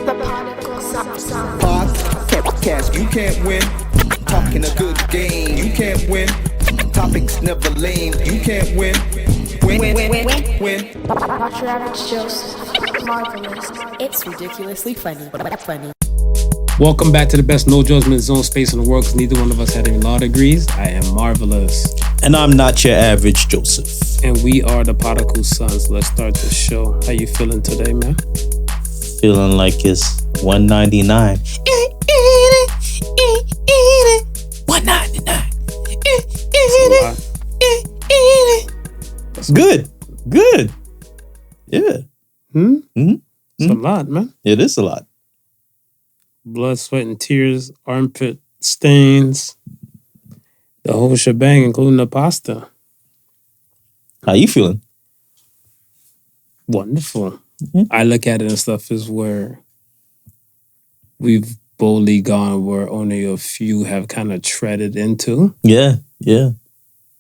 The Podical sound. Podcast, you can't win. Talking a good game, you can't win. Topics never lame, you can't win. Win. Not your average Joseph. Marvelous. It's ridiculously funny, but funny. Welcome back to the best no judgment zone space in the world, because neither one of us had any law degrees. I am Marvelous. And I'm not your average Joseph. And we are the Podical Sons. Let's start the show. How you feeling today, man? Feeling like it's $1.99. $1.99. Good. Yeah. It's a lot, man. It is a lot. Blood, sweat, and tears, armpit stains, the whole shebang, including the pasta. How you feeling? Wonderful. Mm-hmm. I look at it and stuff as where we've boldly gone where only a few have kind of treaded into. Yeah.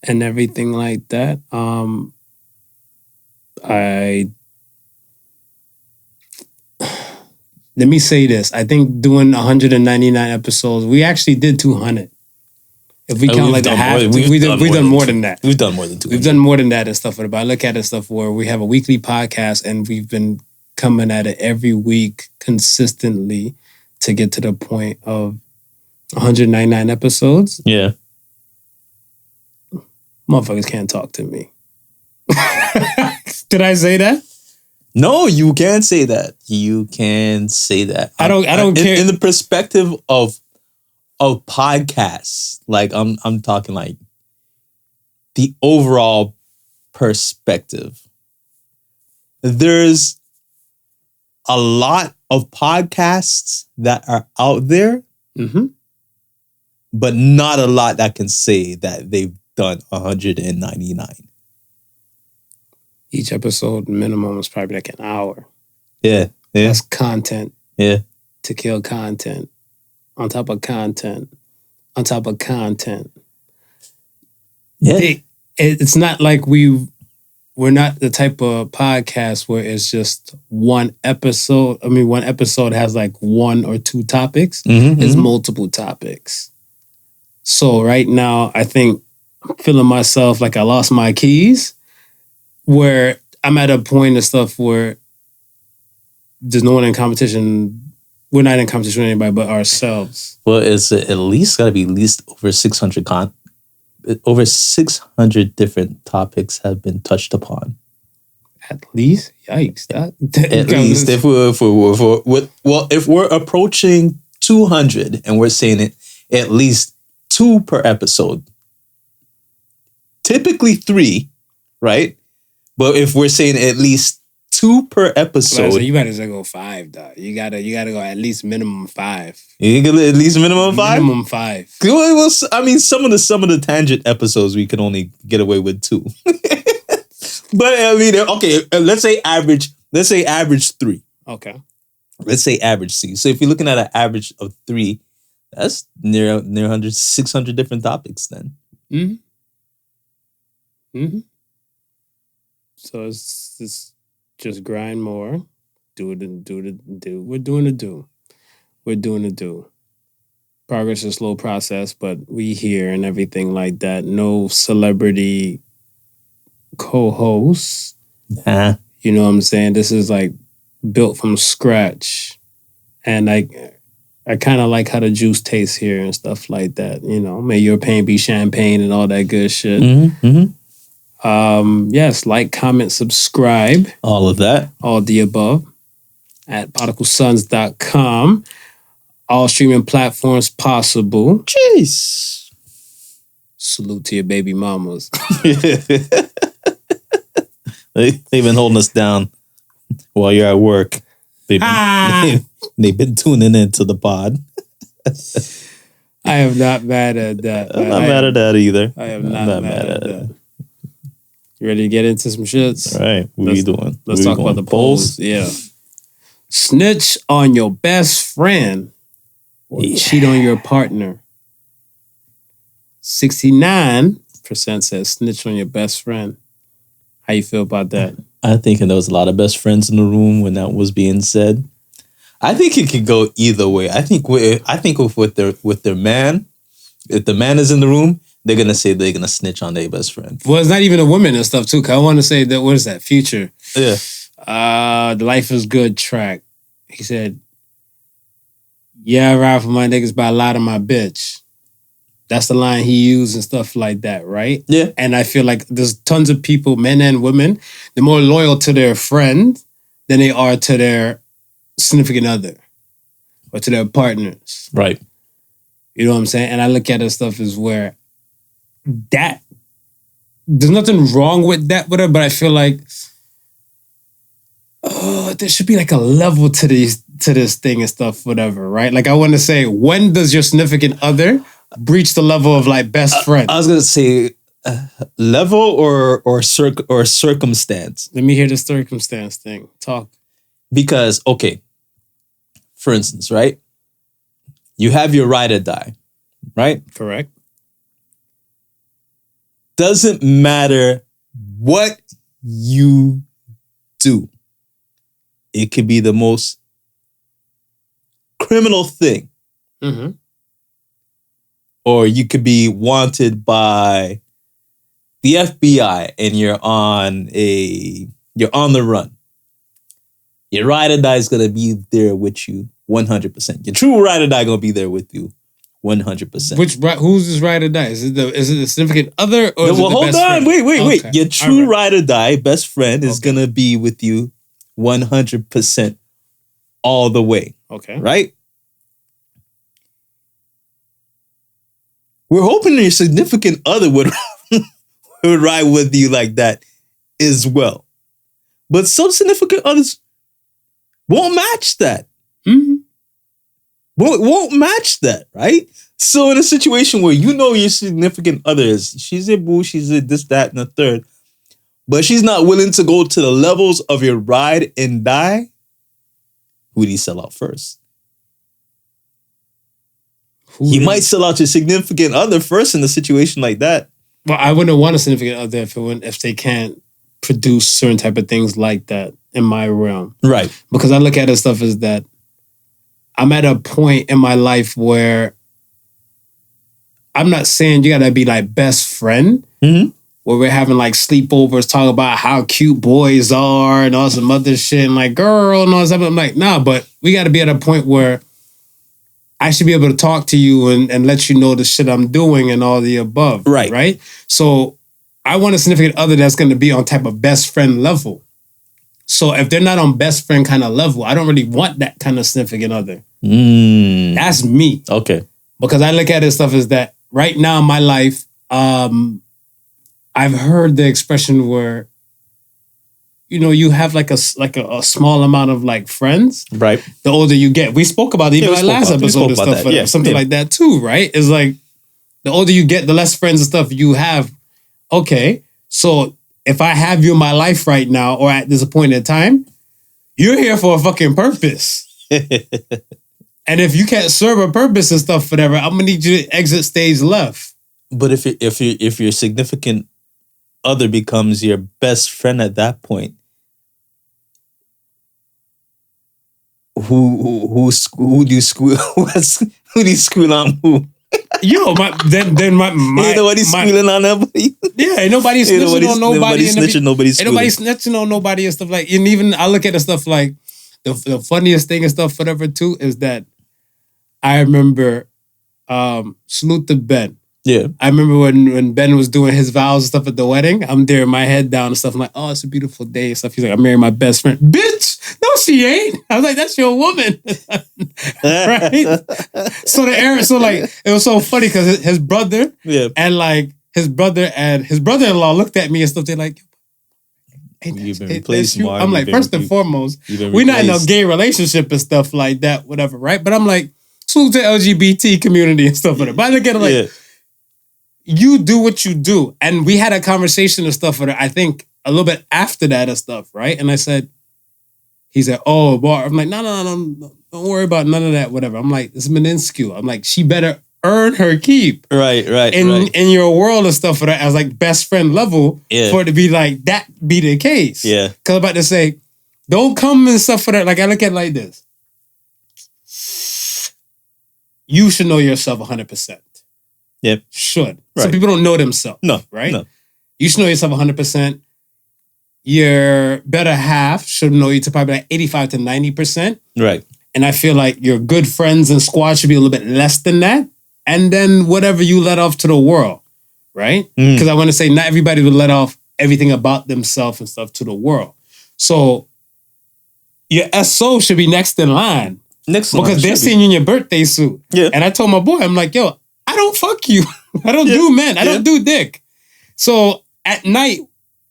And everything like that. Let me say this. I think doing 199 episodes, we actually did 200. If we count like the half, we've done more than that. We've done more than 200. We've done more than that and stuff. But I look at it stuff where we have a weekly podcast and we've been coming at it every week consistently to get to the point of 199 episodes. Yeah. Motherfuckers can't talk to me. Did I say that? No, you can't say that. You can say that. I don't care. In the perspective of podcasts, like I'm talking like the overall perspective. There's a lot of podcasts that are out there, but not a lot that can say that they've done 199. Each episode minimum is probably like an hour. Yeah. That's content. Yeah. To kill content. On top of content. On top of content. Yeah. It's not like we're not the type of podcast where it's just one episode. I mean, one episode has like one or two topics. It's multiple topics. So right now, I think I'm feeling myself like I lost my keys, where I'm at a point of stuff where there's no one in competition. We're not in competition with anybody but ourselves. Well, it's at least got to be at least over 600 over 600 different topics have been touched upon. At least? Yikes. At least if we're approaching 200 and we're saying it at least 2 per episode. Typically 3, right? But if we're saying at least 2 per episode, so you better go 5, dog. You gotta go at least minimum 5. You get at least minimum 5. Minimum 5. Well, I mean, some of the tangent episodes we can only get away with 2. But I mean, okay, let's say average 3. Okay. Let's say average C. So if you're looking at an average of 3, that's near 600 different topics then. So it's just grind more, do. We're doing the do. Progress is a slow process, but we here and everything like that. No celebrity co-hosts. You know what I'm saying? This is like built from scratch. And I kind of like how the juice tastes here and stuff like that. You know, may your pain be champagne and all that good shit. Yes, like, comment, subscribe. All of that. All the above. At podicalsons.com. All streaming platforms possible. Jeez. Salute to your baby mamas. They've been holding us down while you're at work. They've been tuning into the pod. I am not mad at that. I'm not mad at that either. I am not mad at that. You ready to get into some shits? All right. What are you doing? Let's talk about the polls. Yeah. Snitch on your best friend or cheat on your partner. 69% says snitch on your best friend. How you feel about that? I think there was a lot of best friends in the room when that was being said. I think it could go either way. I think with their man, if the man is in the room, they're gonna say they're gonna snitch on their best friend. Well, it's not even a woman and stuff too. Cause I want to say that, what is that? Future. Yeah. The Life is Good track. He said, "Yeah, I ride for my niggas, but I lie to my bitch." That's the line he used and stuff like that, right? Yeah. And I feel like there's tons of people, men and women, they're more loyal to their friend than they are to their significant other or to their partners. Right. You know what I'm saying? And I look at it stuff as where that, there's nothing wrong with that, whatever, but I feel like there should be like a level to this thing and stuff, whatever, right? Like I want to say, when does your significant other breach the level of like best friend? I was gonna say level or circumstance. Let me hear the circumstance thing. Talk. Because okay, for instance, right? You have your ride or die, right? Correct. Doesn't matter what you do. It could be the most criminal thing. Mm-hmm. Or you could be wanted by the FBI and you're on the run. Your ride or die is gonna be there with you 100%. Your true ride or die gonna be there with you 100%. Who's this ride or die? Is it the significant other or is it the hold best on, friend? wait. Okay. Your true All right. ride or die best friend is gonna be with you 100% all the way. Okay. Right? We're hoping your significant other would ride with you like that as well. But some significant others won't match that. Mm-hmm. Won't match that, right? So in a situation where you know your significant other is, she's a boo, she's a this, that, and the third, but she's not willing to go to the levels of your ride and die, who do you sell out first? You might sell out your significant other first in a situation like that. Well, I wouldn't want a significant other if they can't produce certain type of things like that in my realm. Right. Because I look at it stuff as that I'm at a point in my life where I'm not saying you gotta be like best friend, Mm-hmm. where we're having like sleepovers, talk about how cute boys are and all some other shit and like girl and all that stuff. I'm like, nah, but we gotta be at a point where I should be able to talk to you and let you know the shit I'm doing and all the above. Right. Right? So I want a significant other that's going to be on type of best friend level. So if they're not on best friend kind of level, I don't really want that kind of significant other. That's me. Okay. Because I look at it stuff as that right now in my life, I've heard the expression where, you know, you have like a small amount of like friends. Right. The older you get. We spoke about it even like last episode and stuff, something like that too, right? It's like the older you get, the less friends and stuff you have. Okay, so if I have you in my life right now or at this point in time, you're here for a fucking purpose. And if you can't serve a purpose and stuff, whatever, I'm gonna need you to exit stage left. But if your significant other becomes your best friend at that point, who do you squeal? Who do you squeal on? Who? Yo, then Ain't nobody squealing on nobody. Yeah, ain't nobody snitching on nobody. Ain't nobody snitching on nobody and stuff like. And even I look at the stuff like the funniest thing and stuff, whatever too, is that I remember salute to Ben. Yeah. I remember when Ben was doing his vows and stuff at the wedding. I'm there, my head down and stuff. I'm like, oh, it's a beautiful day and stuff. He's like, I'm marrying my best friend. Bitch, no, she ain't. I was like, that's your woman. Right? So it was so funny because his brother and like his brother and his brother-in-law looked at me and stuff. They're like, you've been replaced, Mark. I'm like, first and foremost, we're not in a gay relationship and stuff like that, whatever, right? But I'm like, salute to LGBT community and stuff like that. But I look at it like, you do what you do. And we had a conversation and stuff with her, I think a little bit after that and stuff, right? And I said, he said, oh, boy. I'm like, no, don't worry about none of that, whatever. I'm like, it's minuscule. I'm like, she better earn her keep. Right. In your world and stuff with her as like best friend level for it to be like, that be the case. Yeah. Because I'm about to say, don't come and stuff for that. Like, I look at it like this. you should know yourself 100%. Yep. Should. Right. Some people don't know themselves. No. Right? No. You should know yourself 100%. Your better half should know you to probably like 85 to 90%. Right. And I feel like your good friends and squad should be a little bit less than that. And then whatever you let off to the world, right? Because I want to say not everybody will let off everything about themselves and stuff to the world. So your SO should be next in line. Because they're seeing you in your birthday suit. Yeah. And I told my boy, I'm like, yo, I don't fuck you. I don't do men. I don't do dick. So at night,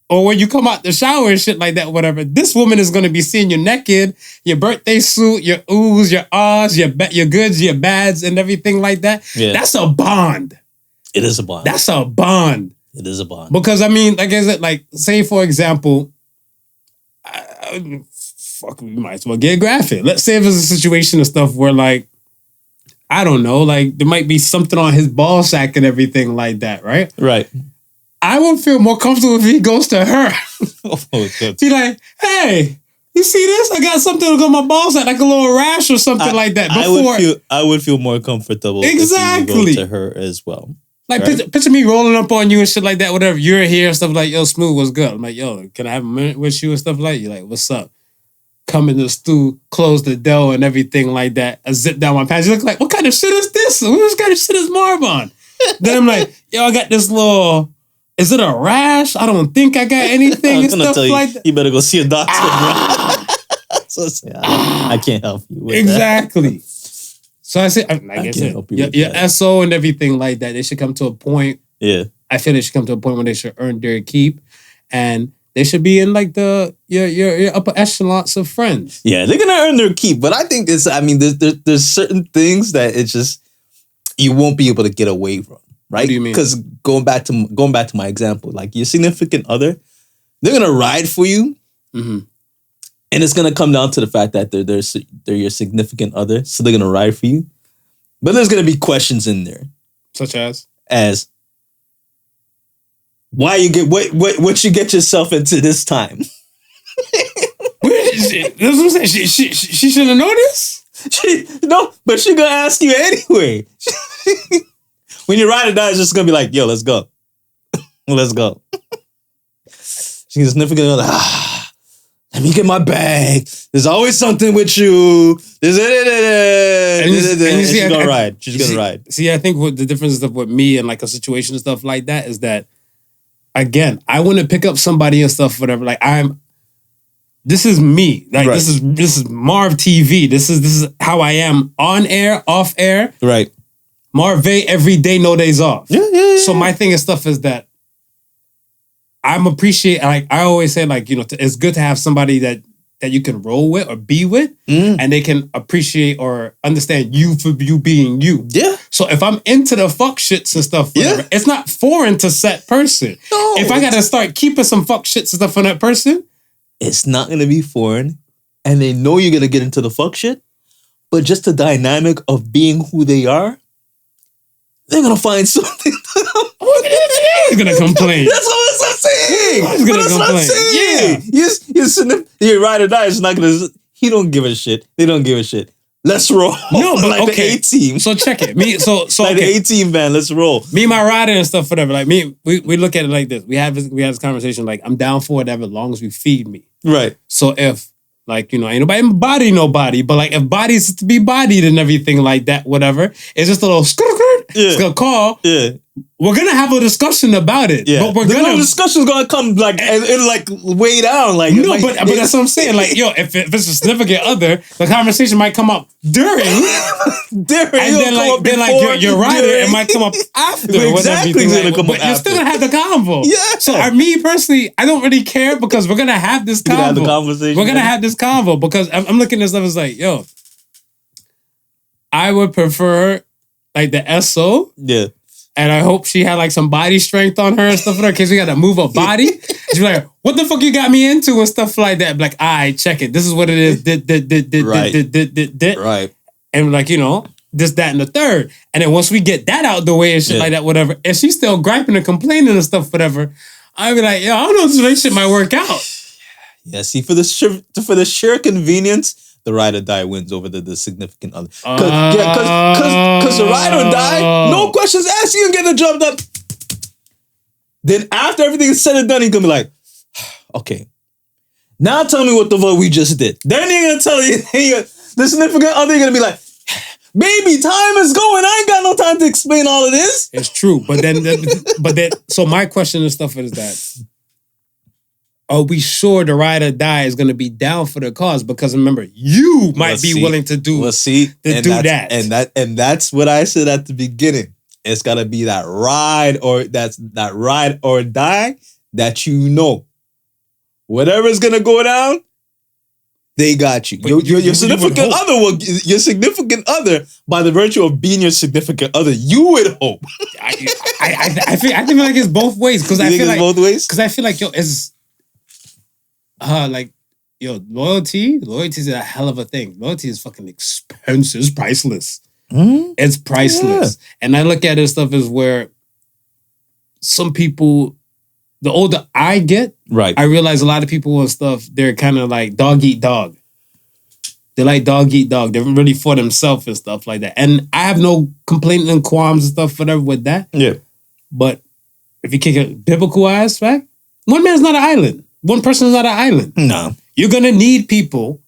or when you come out the shower and shit like that, whatever, this woman is going to be seeing you naked, your birthday suit, your oohs, your ahs, your goods, your bads, and everything like that. Yeah. That's a bond. It is a bond. That's a bond. It is a bond. Because, I mean, like I said, like, say, for example, we might as well get graphic. Let's say if there's a situation and stuff where, like, I don't know, like, there might be something on his ball sack and everything like that, right? Right. I would feel more comfortable if he goes to her. Be like, hey, you see this? I got something on my balls, like a little rash or something like that. Before I would feel more comfortable if you go to her as well. Like, right? picture me rolling up on you and shit like that, whatever. You're here and stuff like, yo, Smooth, what's good? I'm like, yo, can I have a minute with you and stuff like that? You're like, what's up? Come in the stew, close the door and everything like that. I zip down my pants. You look like, what kind of shit is this? What kind of shit is Marv on? Then I'm like, yo, I got this little... Is it a rash? I don't think I got anything and stuff like that. You better go see a doctor. I can't help you with exactly. That. So I said, like I said, your SO and everything like that, they should come to a point. Yeah. I feel they should come to a point where they should earn their keep. And they should be in like your upper echelons of friends. Yeah, they're gonna earn their keep. But I think there's certain things that it's just you won't be able to get away from. Right? What do you mean? Because going back to my example, like your significant other, they're gonna ride for you, and it's gonna come down to the fact that they're your significant other, so they're gonna ride for you. But there's gonna be questions in there, such as why you get what you get yourself into this time. That's what I'm saying. She should have noticed. But she gonna ask you anyway. When you ride or die, it's just gonna be like, yo, let's go. Let's go. She's significant other. Let me get my bag. There's always something with you. She's gonna ride. She's gonna ride. See, I think what the difference is with me and like a situation and stuff like that is that, again, I wouldn't pick up somebody and stuff, whatever. Like this is me. Like this is Marv TV. This is how I am on air, off air. Right. Marve every day, no days off. Yeah. So my thing and stuff is that I'm appreciate. Like I always say, like, you know, it's good to have somebody that you can roll with or be with, and they can appreciate or understand you for you being you. Yeah. So if I'm into the fuck shits and stuff, whatever, it's not foreign to set person. No, if I gotta start keeping some fuck shits and stuff from that person, it's not gonna be foreign, and they know you're gonna get into the fuck shit. But just the dynamic of being who they are. They're gonna find something. He's gonna complain. That's what I'm saying. He's gonna complain. Yeah. You ride or die. It's not gonna. He don't give a shit. They don't give a shit. Let's roll. No, but like okay. The A-team. So check it. Me. So like the A-team band. Let's roll. Me and my rider and stuff, whatever. Like me, we look at it like this. We had this conversation. Like I'm down for whatever, as long as we feed me. Right. So if. Like, you know, ain't nobody body nobody, but like if bodies to be bodied and everything like that, whatever, it's just a little it's gonna call. Yeah. We're gonna have a discussion about it. Yeah. But the discussion's gonna come like and like way down. Like no, but that's what I'm saying. Like, yo, if it's a significant other, the conversation might come up during. And then your rider, it might come up after. Exactly. But you're still gonna have the convo. Yeah. So me personally, I don't really care because we're gonna have this convo. We're gonna have this convo because I'm looking at stuff as like, yo, I would prefer like the SO. Yeah. And I hope she had like some body strength on her and stuff like that in case we got to move her body. She's like, what the fuck you got me into and stuff like that. Like, all right, check it. This is what it is. Right. And like, you know, this, that, and the third. And then once we get that out the way and shit like that, whatever, and she's still griping and complaining and stuff, whatever, I'd be like, yo, I don't know if this relationship might work out. Yeah, see, for the sheer convenience, the ride or die wins over the significant other. Because the ride or die, no questions asked, you can get the job done. Then after everything is said and done, he's gonna be like, okay, now tell me what the fuck we just did. Then he's gonna tell you, the significant other, you're gonna be like, baby, time is going. I ain't got no time to explain all of this. It's true, but then, so my question and stuff is that, are we sure the ride or die is going to be down for the cause? Because remember, you might be willing to do that. And that's what I said at the beginning. It's got to be that ride or die that you know. Whatever's going to go down, they got you. Your significant other, by the virtue of being your significant other, you would hope. I feel like it's both ways. Because I feel like both ways. Because I feel like it's loyalty is a hell of a thing. Loyalty is fucking expensive. It's priceless. Mm-hmm. It's priceless. Yeah. And I look at this stuff as where some people, the older I get, right, I realize a lot of people and stuff, they're kind of like dog eat dog. They're like dog eat dog. They're really for themselves and stuff like that. And I have no complaint and qualms and stuff, whatever, with that. Yeah. But if you kick a biblical aspect, one man's not an island. One person is not an island. No. You're going to need people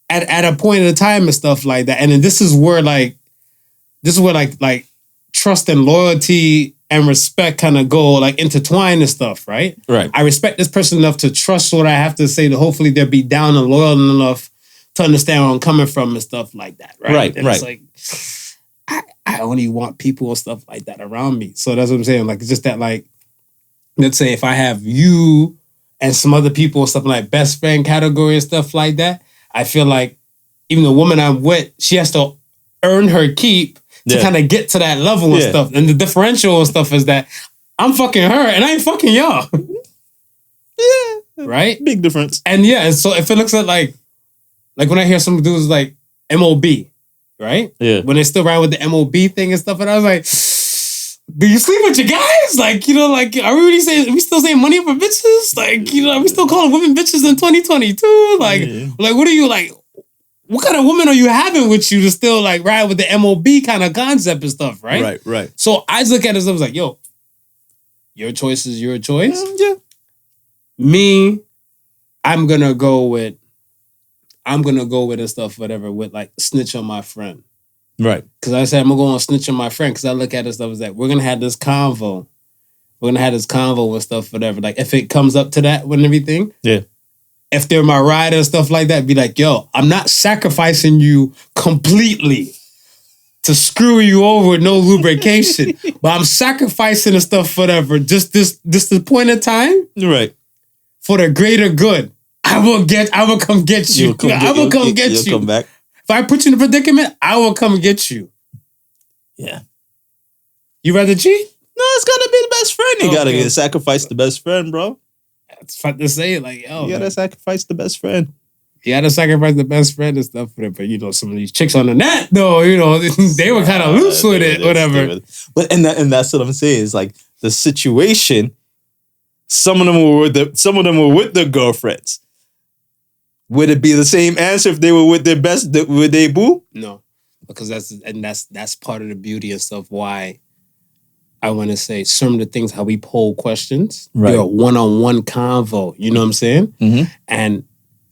at a point in a time and stuff like that. And then this is where trust and loyalty and respect kind of go like intertwined and stuff, right? Right. I respect this person enough to trust what I have to say, to hopefully they'll be down and loyal enough to understand where I'm coming from and stuff like that, right? Right, and right. It's like, I only want people and stuff like that around me. So that's what I'm saying. Like, it's just that, like, let's say if I have you and some other people or something like best friend category and stuff like that, I feel like even the woman I'm with, she has to earn her keep to kind of get to that level and stuff. And the differential and stuff is that I'm fucking her and I ain't fucking y'all. Yeah. Right? Big difference. And yeah, so if it looks at like when I hear some dudes like MOB, right? Yeah. When they still around with the MOB thing and stuff, and I was like, do you sleep with your guys? Like, you know, like, are we really saying, we still saying money for bitches? Like, you know, are we still calling women bitches in 2022? Like, like, what are you, like, what kind of woman are you having with you to still, like, ride with the MOB kind of concept and stuff, right? Right, right. So I just look at it as I was like, yo, your choice is your choice. Yeah. Me, I'm gonna go with and stuff, whatever, with like snitch on my friend. Right. Because I said I'm gonna go on snitch on my friend because I look at it stuff as like we're gonna have this convo. We're gonna have this convo with stuff, whatever. Like if it comes up to that and everything. Yeah. If they're my rider and stuff like that, be like, yo, I'm not sacrificing you completely to screw you over with no lubrication. But I'm sacrificing the stuff, whatever. Just this point of time. Right. For the greater good. I will come get you. I will come get you. You'll come back. If I put you in a predicament, I will come get you. Yeah. You rather cheat? No, it's gotta be the best friend. You gotta sacrifice the best friend, bro. It's fun to say, like, yo. You gotta sacrifice the best friend. You gotta sacrifice the best friend and stuff. But, you know, some of these chicks on the net, though, you know, they were kind of loose with it, whatever. But and that's what I'm saying is like the situation. Some of them were with their girlfriends. Would it be the same answer if they were with their with their boo? No, because that's part of the beauty and stuff. Why I want to say some of the things how we poll questions. Right. They're a one-on-one convo. You know what I'm saying? Mm-hmm. And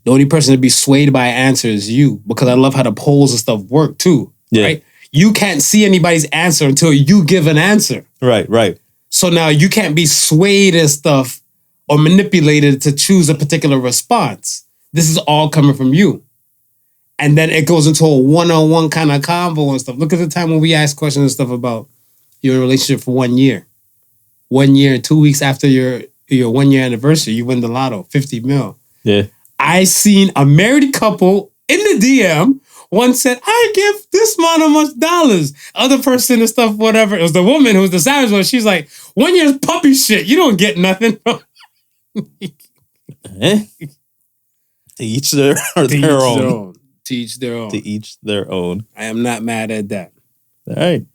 the only person to be swayed by answer is you, because I love how the polls and stuff work too. Yeah. Right? You can't see anybody's answer until you give an answer. Right. Right. So now you can't be swayed and stuff or manipulated to choose a particular response. This is all coming from you. And then it goes into a one-on-one kind of convo and stuff. Look at the time when we ask questions and stuff about your relationship for 1 year. 1 year, 2 weeks after your 1 year anniversary, you win the lotto, 50 mil. Yeah. I seen a married couple in the DM. One said, I give this amount of much dollars. Other person and stuff, whatever. It was the woman who was the savage one. She's like, 1 year's puppy shit. You don't get nothing. To each their own. To each their own. To each their own. I am not mad at that. All right.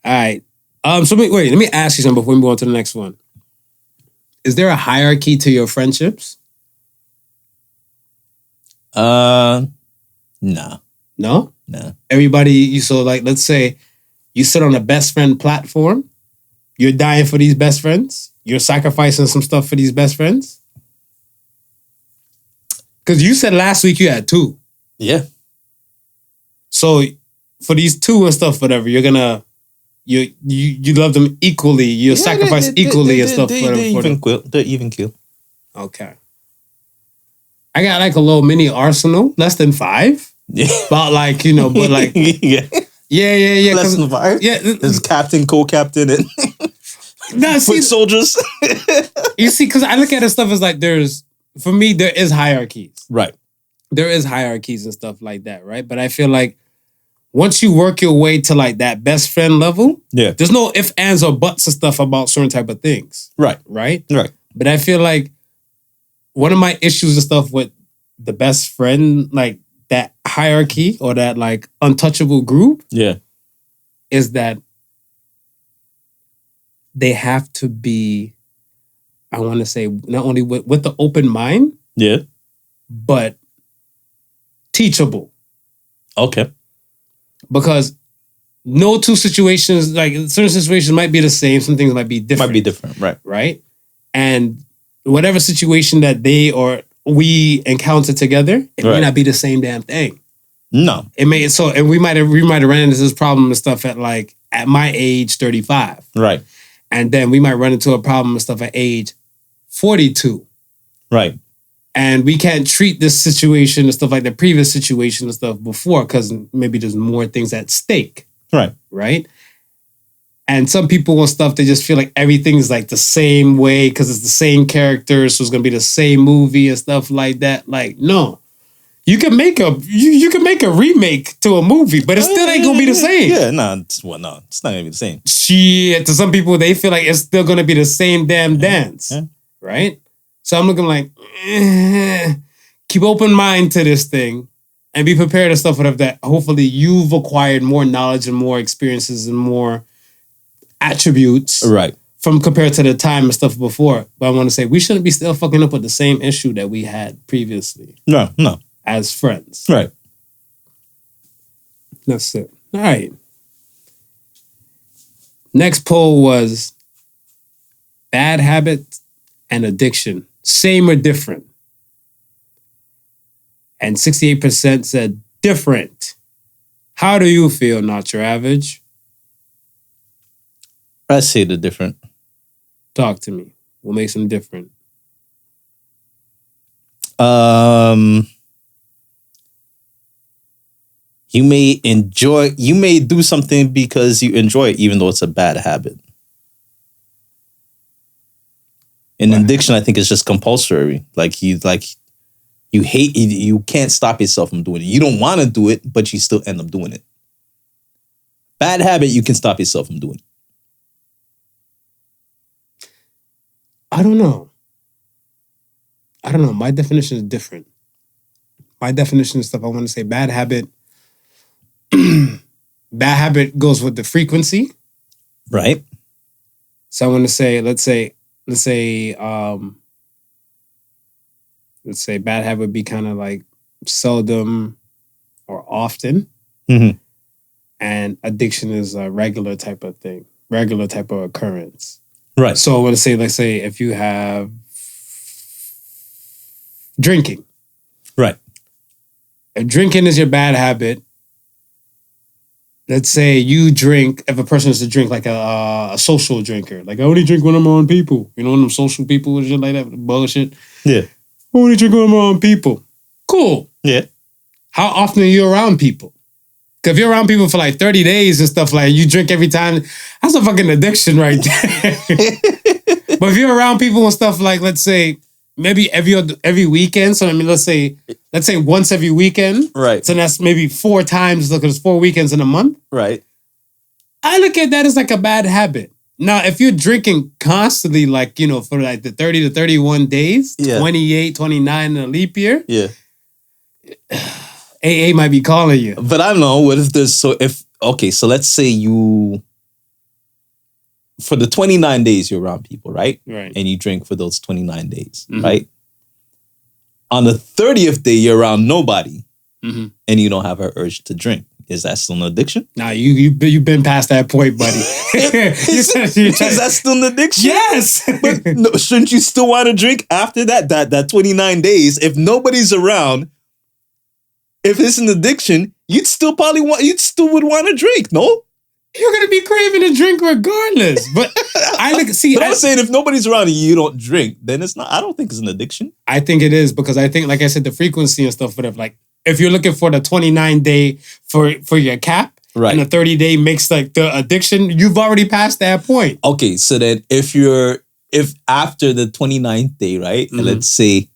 All right. So wait, let me ask you something before we move on to the next one. Is there a hierarchy to your friendships? Nah. No? Nah. Everybody, so like, let's say you sit on a best friend platform. You're dying for these best friends. You're sacrificing some stuff for these best friends. Because you said last week you had 2. Yeah. So for these 2 and stuff, whatever, you're gonna you love them equally. You sacrifice equally and stuff. They're even kill. Okay. I got like a little mini arsenal, less than 5. Yeah. But like, but like yeah. Yeah. Less than 5? Yeah. There's captain, co-captain, and foot soldiers. You see, because I look at it stuff as like there is hierarchies. Right. There is hierarchies and stuff like that, right? But I feel like once you work your way to like that best friend level, yeah, there's no ifs, ands, or buts and stuff about certain type of things. Right. Right? Right. But I feel like one of my issues and stuff with the best friend, like that hierarchy or that like untouchable group, is that they have to be, I want to say, not only with the open mind, but teachable. Okay. Because no 2 situations, like certain situations might be the same, some things might be different. Right. Right? And whatever situation that they or we encounter together, it may not be the same damn thing. No. It may, so, and we might have ran into this problem and stuff at my age, 35. Right. And then we might run into a problem and stuff at age 42. Right. And we can't treat this situation and stuff like the previous situation and stuff before because maybe there's more things at stake. Right. Right? And some people and stuff, they just feel like everything's like the same way because it's the same characters, so it's going to be the same movie and stuff like that. Like, no. You can make a remake to a movie, but it still ain't going to be the same. Yeah, it's not going to be the same. Shit, to some people, they feel like it's still going to be the same damn dance. Yeah. Right? So I'm looking like, keep open mind to this thing and be prepared and stuff whatever that hopefully you've acquired more knowledge and more experiences and more attributes from compared to the time and stuff before. But I want to say we shouldn't be still fucking up with the same issue that we had previously. No. As friends. Right. That's it. All right. Next poll was bad habits and addiction. Same or different? And 68% said different. How do you feel, not your average? I say the different. Talk to me. What makes them different? You may do something because you enjoy it, even though it's a bad habit. In addiction, I think it's just compulsory. You hate it. You can't stop yourself from doing it. You don't want to do it, but you still end up doing it. Bad habit, you can stop yourself from doing it. I don't know. My definition is different. My definition of stuff, I want to say bad habit. Bad habit goes with the frequency. Right. So I want to say, let's say bad habit would be kind of like seldom or often. Mm-hmm. And addiction is a regular type of thing, regular type of occurrence. Right. So I want to say, let's say if you have drinking. Right. If drinking is your bad habit, let's say you drink, if a person is to drink like a social drinker, like I only drink when I'm around people. You know, them social people and shit like that, bullshit. Yeah. I only drink when I'm around people. Cool. Yeah. How often are you around people? Because if you're around people for like 30 days and stuff, like you drink every time, that's a fucking addiction right there. But if you're around people and stuff like, let's say, maybe every weekend. So I mean, let's say once every weekend. Right. So that's maybe 4 times. Look, it's 4 weekends in a month. Right. I look at that as like a bad habit. Now, if you're drinking constantly, like, you know, for like the 30 to 31 days, 28, 29 in a leap year. Yeah. AA might be calling you. But I don't know. What if there's so let's say you, for the 29 days you're around people, right? Right. And you drink for those 29 days, right? On the 30th day, you're around nobody. Mhm. and you don't have an urge to drink. Is that still an addiction? Nah, you've been past that point, buddy. Is that still an addiction? Yes. But no, shouldn't you still want to drink after that 29 days? If nobody's around, if it's an addiction, you'd still would want to drink, no? You're gonna be craving a drink regardless. But I'm saying if nobody's around and you don't drink, then it's not. I don't think it's an addiction. I think it is because I think, like I said, the frequency and stuff, whatever. Like if you're looking for the 29-day for your cap, right, and the 30-day makes like the addiction, you've already passed that point. Okay, so then if after the 29th day, right, and let's say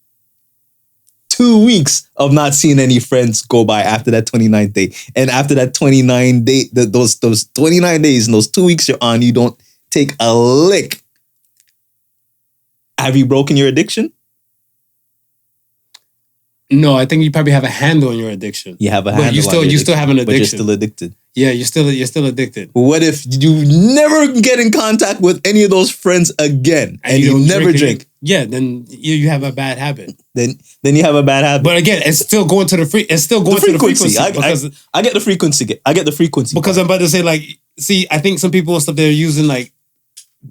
2 weeks of not seeing any friends go by after that 29th day. And after that 29 day, those 29 days and those 2 weeks you're on, you don't take a lick. Have you broken your addiction? No, I think you probably have a handle on your addiction. You have a handle. But you still have an addiction. But you're still addicted. Yeah, you're still addicted. What if you never get in contact with any of those friends again and you never drink? Yeah, then you have a bad habit. Then you have a bad habit. But again, it's still going to the frequency. I get the frequency. I get the frequency. Because I'm about to say, like, see, I think some people and stuff, they're using like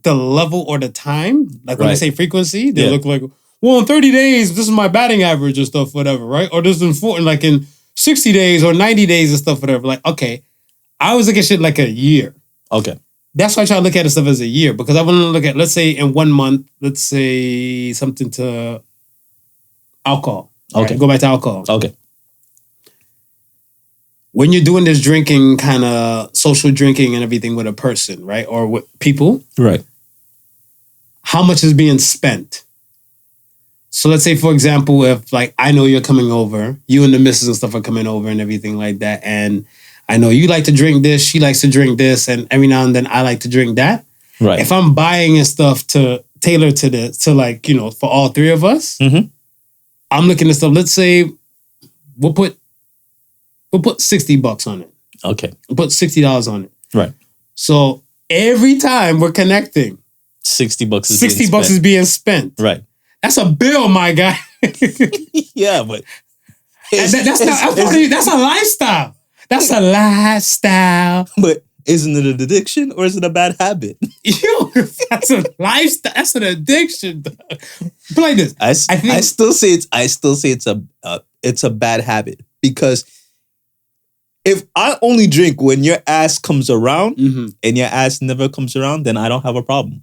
the level or the time. Like when they say frequency, they look like, well, in 30 days, this is my batting average or stuff, whatever, right? Or this is like in 60 days or 90 days and stuff, whatever. Like, okay, I always look at shit like a year. Okay. That's why I try to look at stuff as a year, because I want to look at, let's say in 1 month, let's say something to alcohol. Okay. Right? Go back to alcohol. Okay. When you're doing this drinking, kind of social drinking and everything with a person, right? Or with people. Right. How much is being spent? So let's say, for example, if like I know you're coming over, you and the missus and stuff are coming over and everything like that, and I know you like to drink this, she likes to drink this, and every now and then I like to drink that. Right. If I'm buying and stuff to tailor to like, you know, for all three of us, I'm looking at stuff. Let's say we'll put $60 on it. Okay. We'll put $60 on it. Right. So every time we're connecting, $60 is being spent. Right. That's a bill, my guy. Yeah, but that's a lifestyle. That's a lifestyle. But isn't it an addiction or is it a bad habit? That's a lifestyle. That's an addiction. Play this. I still say it's a bad habit, because if I only drink when your ass comes around and your ass never comes around, then I don't have a problem.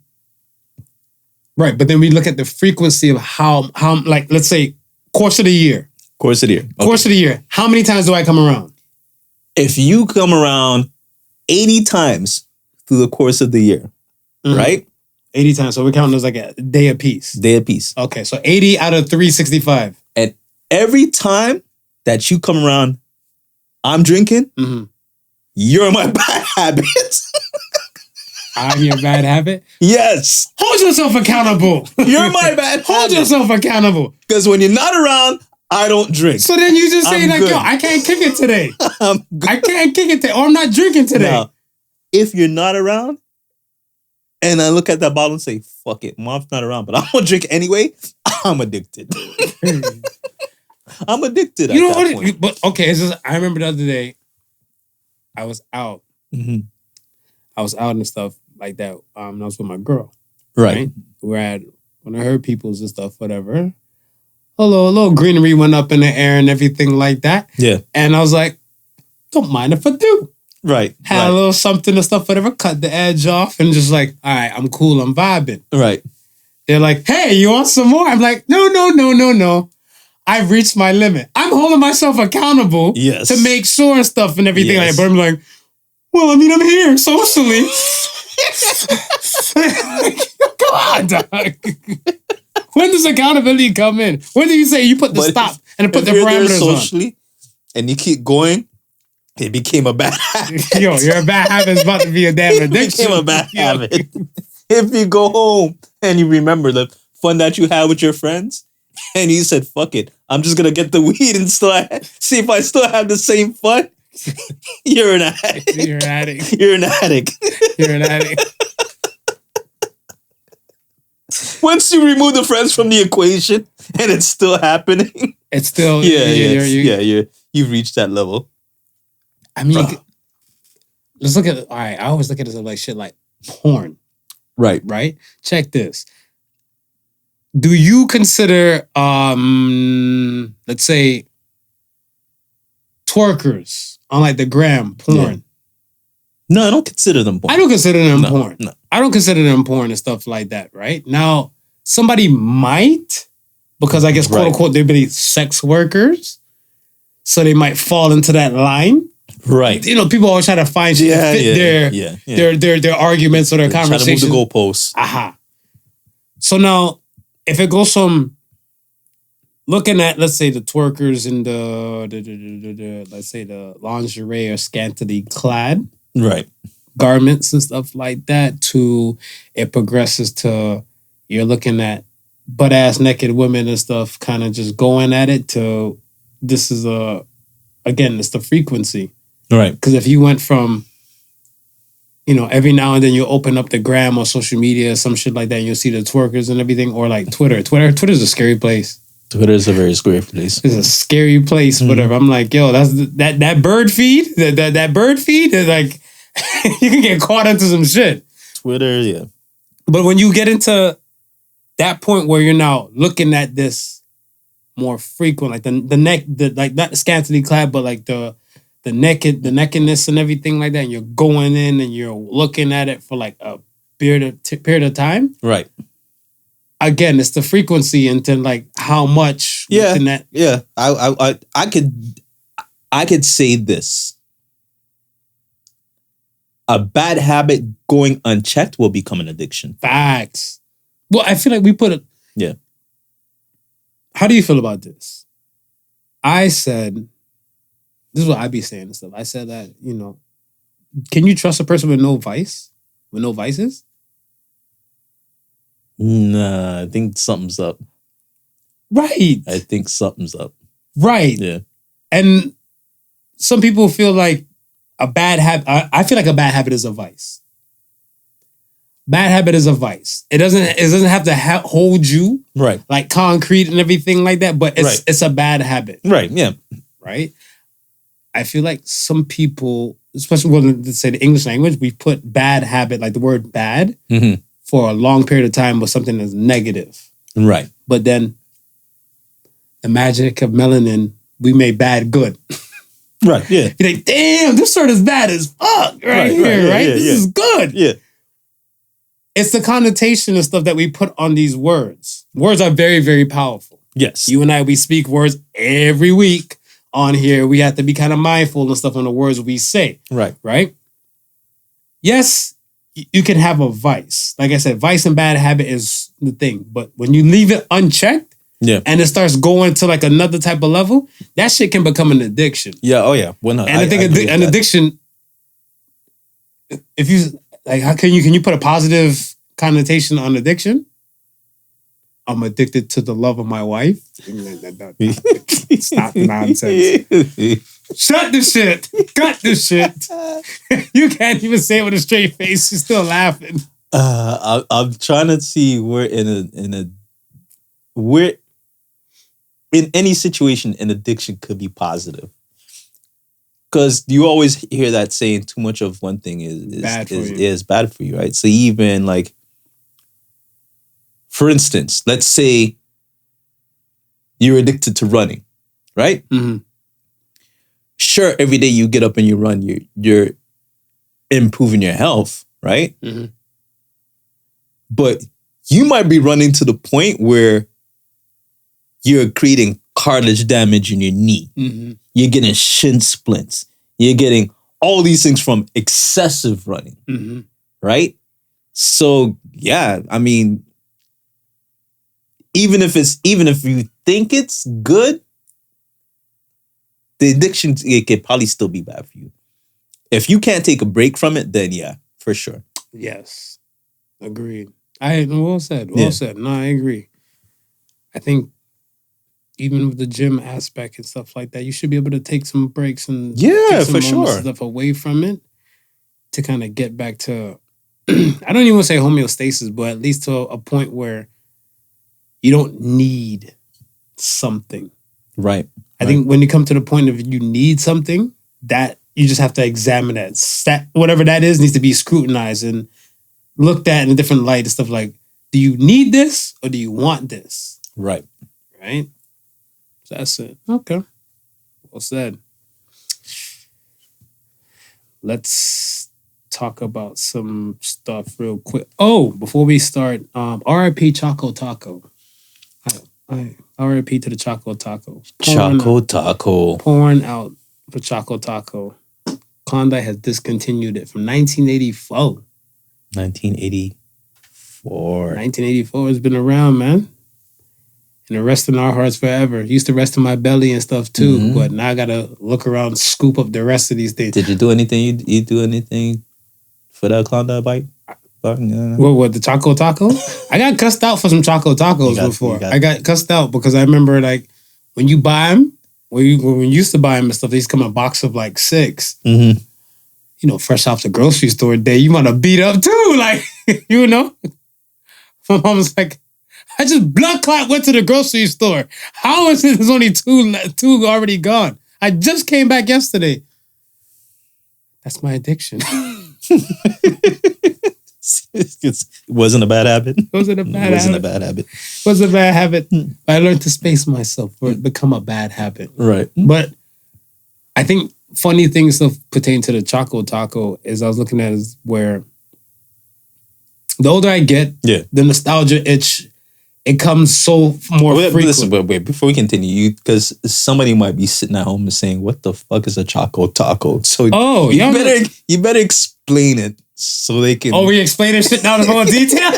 Right, but then we look at the frequency of how like, let's say course of the year. Course of the year. Okay. Course of the year. How many times do I come around? If you come around 80 times through the course of the year, right? 80 times. So we're counting as like a day apiece. Day apiece. Okay, so 80 out of 365. And every time that you come around, I'm drinking, you're my bad habit. I'm your bad habit? Yes. Hold yourself accountable. You're my bad habit. Hold yourself accountable. Because when you're not around, I don't drink. So then you just say I'm like, good. yo, I can't kick it today. I'm good. I can't kick it today. Or I'm not drinking today. Now, if you're not around, and I look at that bottle and say, fuck it, mom's not around, but I'm going to drink anyway, I'm addicted. I'm addicted You at know that what? point. But okay, it's just, I remember the other day, I was out. I was out and stuff like that. I was with my girl. Right. We're at one of her peoples and stuff, whatever. A little greenery went up in the air and everything like that. Yeah. And I was like, don't mind if I do. Right. Had a little something and stuff, whatever, cut the edge off and just like, all right, I'm cool, I'm vibing. Right. They're like, hey, you want some more? I'm like, no. I've reached my limit. I'm holding myself accountable to make sure and stuff and everything like that. But I'm like, well, I mean, I'm here socially. Come on, dog. When does accountability come in? When do you say you put the stop and put the parameters socially, and you keep going, it became a bad habit. Yo, your bad habit is about to be a damn addiction. It became a bad habit. If you go home and you remember the fun that you had with your friends, and you said, fuck it, I'm just going to get the weed and still see if I still have the same fun, you're an addict. You're an addict. You're an addict. You're an addict. Once you remove the friends from the equation and it's still happening, it's still you're you've reached that level. I mean, let's look at. All right, I always look at it as like shit like porn. Right. Right. Check this. Do you consider, let's say, twerkers on like the gram porn? Yeah. No, I don't consider them porn. I don't consider them porn. No. I don't consider them porn and stuff like that, right? Now, somebody might, because I guess, quote unquote, they'd be sex workers. So they might fall into that line. Right. You know, people always try to find shit to fit their arguments or their conversations. Trying to move the goalposts. Aha. So now, if it goes from looking at, let's say, the twerkers in the let's say the lingerie or scantily clad garments and stuff like that, to it progresses to you're looking at butt ass naked women and stuff, kind of just going at it. To this is again, it's the frequency, right? Because if you went from, you know, every now and then you open up the gram or social media or some shit like that, and you'll see the twerkers and everything, or like Twitter. Twitter's a scary place. Twitter is a very scary place. It's a scary place, whatever. I'm like, yo, that's that bird feed. That bird feed is like you can get caught into some shit. Twitter, yeah. But when you get into that point where you're now looking at this more frequent, like the neck, like not scantily clad, but like the nakedness and everything like that, and you're going in and you're looking at it for like a period of time. Right. Again, it's the frequency and then like how much. Yeah. That. Yeah. I could say this. A bad habit going unchecked will become an addiction. Facts. Well, I feel like we put it. Yeah. How do you feel about this? I said, this is what I be saying and stuff. I said that, you know, can you trust a person with no vice? With no vices? Nah, I think something's up. Right. I think something's up. Right. Yeah. And some people feel like a bad habit. I feel like a bad habit is a vice. Bad habit is a vice. It doesn't have to hold you right like concrete and everything like that, but it's a bad habit. Right. Yeah. Right. I feel like some people, especially when they say the English language, we put bad habit, like the word bad, for a long period of time with something that's negative. Right. But then the magic of melanin, we made bad good. Right. Yeah. You're like, damn, this shirt is bad as fuck right here, right? This is good. Yeah. It's the connotation and stuff that we put on these words. Words are very, very powerful. Yes. You and I, we speak words every week on here. We have to be kind of mindful and stuff on the words we say. Right. Right? Yes, you can have a vice. Like I said, vice and bad habit is the thing. But when you leave it unchecked, and it starts going to like another type of level, that shit can become an addiction. Yeah. Oh yeah. Well, no, and I think an addiction, if you like, how can you put a positive connotation on addiction? I'm addicted to the love of my wife. Stop the nonsense. Shut the shit. Cut the shit. You can't even say it with a straight face. You're still laughing. I'm trying to see where in any situation an addiction could be positive. Because you always hear that saying too much of one thing is bad for you, right? So even like, for instance, let's say you're addicted to running, right? Mm-hmm. Sure, every day you get up and you run, you're improving your health, right? Mm-hmm. But you might be running to the point where you're creating cartilage damage in your knee. Mm-hmm. You're getting shin splints. You're getting all these things from excessive running, right? So yeah, I mean, even if you think it's good, the addiction, it could probably still be bad for you. If you can't take a break from it, then yeah, for sure. Yes, agreed. Well said. No, I agree. I think even with the gym aspect and stuff like that, you should be able to take some breaks and take some for sure stuff away from it to kind of get back to, I don't even want to say homeostasis, but at least to a point where you don't need something. Right. I think when you come to the point of you need something, that you just have to examine that. Whatever that is needs to be scrutinized and looked at in a different light and stuff like, do you need this or do you want this? Right. Right? So that's it. Okay. Well said. Let's talk about some stuff real quick. Oh, before we start, RIP Choco Taco. RIP to the Choco Taco. Choco Taco. Pouring out for Choco Taco. Klondike has discontinued it from 1984. 1984. 1984 has been around, man. And it rests in our hearts forever. It used to rest in my belly and stuff too, but now I gotta look around and scoop up the rest of these things. Did you do anything? You do anything for that Klondike bite? What, the Choco Taco? I got cussed out for some Choco Tacos before. I got cussed out because I remember like when you buy them, when we used to buy them and stuff, they used to come in a box of like 6. Mm-hmm. You know, fresh off the grocery store day, you want to beat up too, like, you know? My mom was like, I just blood clot went to the grocery store. How is it there's only two already gone? I just came back yesterday. That's my addiction. It wasn't a bad habit. It wasn't a bad habit. It was a bad habit. I learned to space myself for it to become a bad habit. Right. But I think funny things that pertain to the Choco Taco is I was looking at is where the older I get, the nostalgia itch, it comes so more frequent. Listen, wait, before we continue, because somebody might be sitting at home and saying, what the fuck is a Choco Taco? So you better explain it so they can... Oh, we explaining shit now in more detail?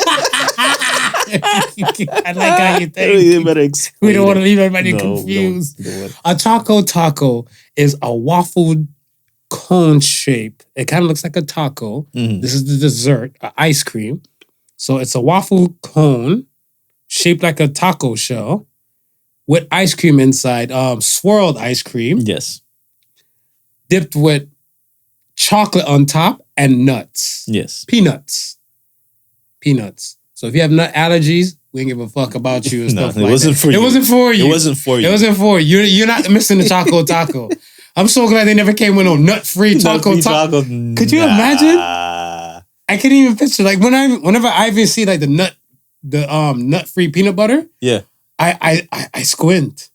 I like how you think. You better explain we don't want to leave everybody confused. A Choco Taco is a waffled cone shape. It kind of looks like a taco. Mm-hmm. This is the dessert, ice cream. So it's a waffle cone shaped like a taco shell with ice cream inside, swirled ice cream. Yes. Dipped with chocolate on top and nuts. Yes. Peanuts. So if you have nut allergies, we don't give a fuck about you and stuff like that. It wasn't for you. It wasn't for you. It wasn't for you. You're not missing the Choco Taco. I'm so glad they never came with no nut-free Choco Taco. Could you imagine? I can't even picture. Like whenever I even see like the nut-free peanut butter, I squint.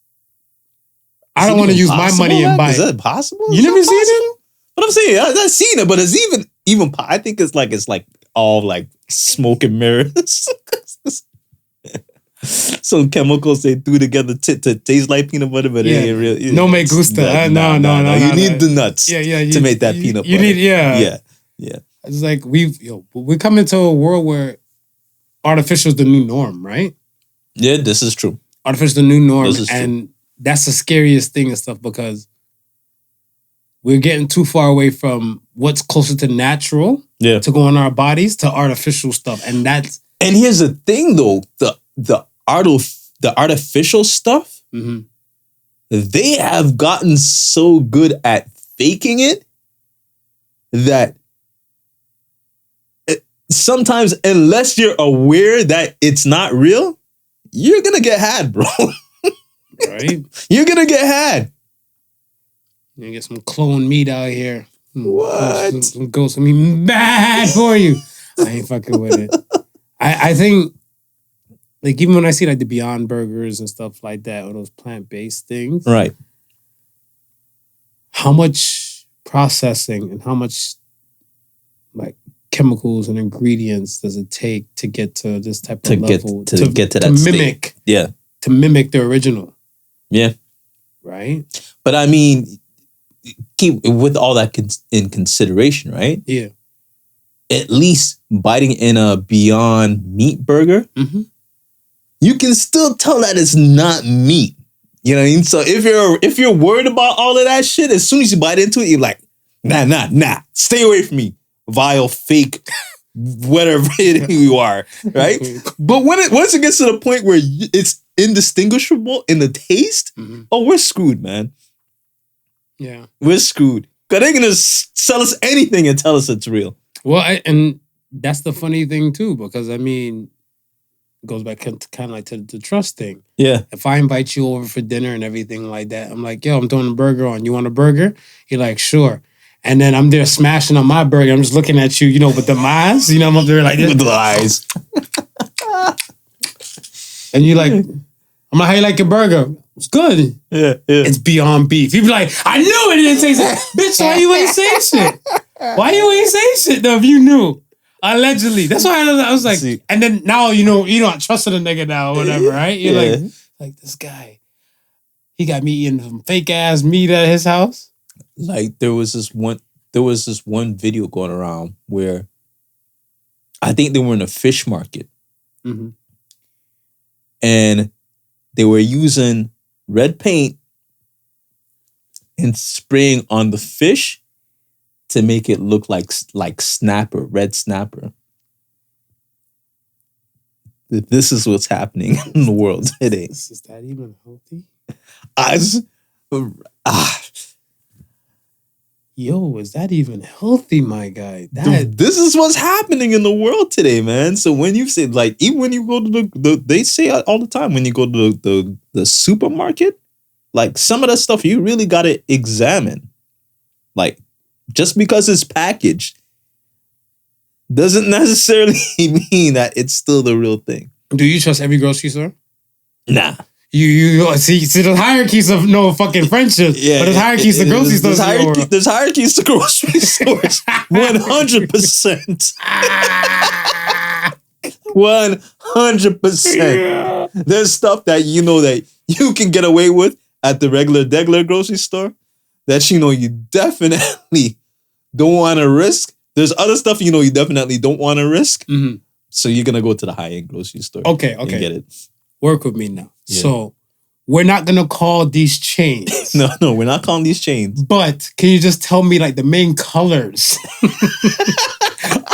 I don't want to use my money and buy it. Is that possible? You never seen it? But I'm saying I've seen it, but it's even I think it's like all like smoke and mirrors. Some chemicals they threw together to taste like peanut butter, but it ain't real. No me gusta. No. You need the nuts to make that peanut butter. You need, yeah. It's like we're coming to a world where artificial is the new norm, right? Yeah, this is true. Artificial is the new norm, and that's the scariest thing and stuff because we're getting too far away from what's closer to natural to go in our bodies to artificial stuff, and here's the thing though, the artificial stuff, they have gotten so good at faking it that sometimes, unless you're aware that it's not real, you're gonna get had, bro. Right? You're gonna get had. You get some clone meat out here. What? Some ghost meat bad for you. I ain't fucking with it. I think, like, even when I see like the Beyond Burgers and stuff like that, or those plant-based things, right? How much processing and how much like chemicals and ingredients does it take to get to this type of level to get to that mimic? Yeah, to mimic the original. Yeah, right. But I mean, keep with all that in consideration, right? Yeah. At least biting in a Beyond Meat burger, you can still tell that it's not meat. You know what I mean? So if you're worried about all of that shit, as soon as you bite into it, you're like, nah, stay away from me, vile, fake, whatever you are, right? But once it gets to the point where it's indistinguishable in the taste, we're screwed, man. Yeah, we're screwed. Because they're gonna sell us anything and tell us it's real. Well, and that's the funny thing too, because I mean, goes back kind of like to the trust thing. Yeah. If I invite you over for dinner and everything like that, I'm like, yo, I'm throwing a burger on. You want a burger? You're like, sure. And then I'm there smashing on my burger. I'm just looking at you, with the eyes. I'm up there like this. With the eyes. And you're like, I'm like, how you like your burger? It's good. Yeah. It's beyond beef. You'd be like, I knew it didn't taste that. Bitch, why you ain't say shit? Why you ain't say shit though if you knew? Allegedly. That's why I was like, see. And then now you don't trust the nigga now or whatever, right? You're like this guy. He got me eating some fake ass meat at his house. Like there was this one video going around where I think they were in a fish market. Mm-hmm. And they were using red paint and spraying on the fish to make it look like snapper, red snapper. This is what's happening in the world today. Is that even healthy? Yo, is that even healthy, my guy? This is what's happening in the world today, man. So when you say, even when you go to they say all the time, when you go to the supermarket, some of that stuff you really got to examine. Just because it's packaged doesn't necessarily mean that it's still the real thing. Do you trust every grocery store? Nah. You see the hierarchies of no fucking friendships, but there's hierarchies to grocery stores. There's hierarchies to grocery stores. 100%. 100%. There's stuff that that you can get away with at the regular grocery store that you definitely don't want to risk. There's other stuff you definitely don't want to risk. Mm-hmm. So you're gonna go to the high-end grocery store. Okay. And get it. Work with me now. Yeah. So we're not gonna call these chains. No, we're not calling these chains. But can you just tell me the main colors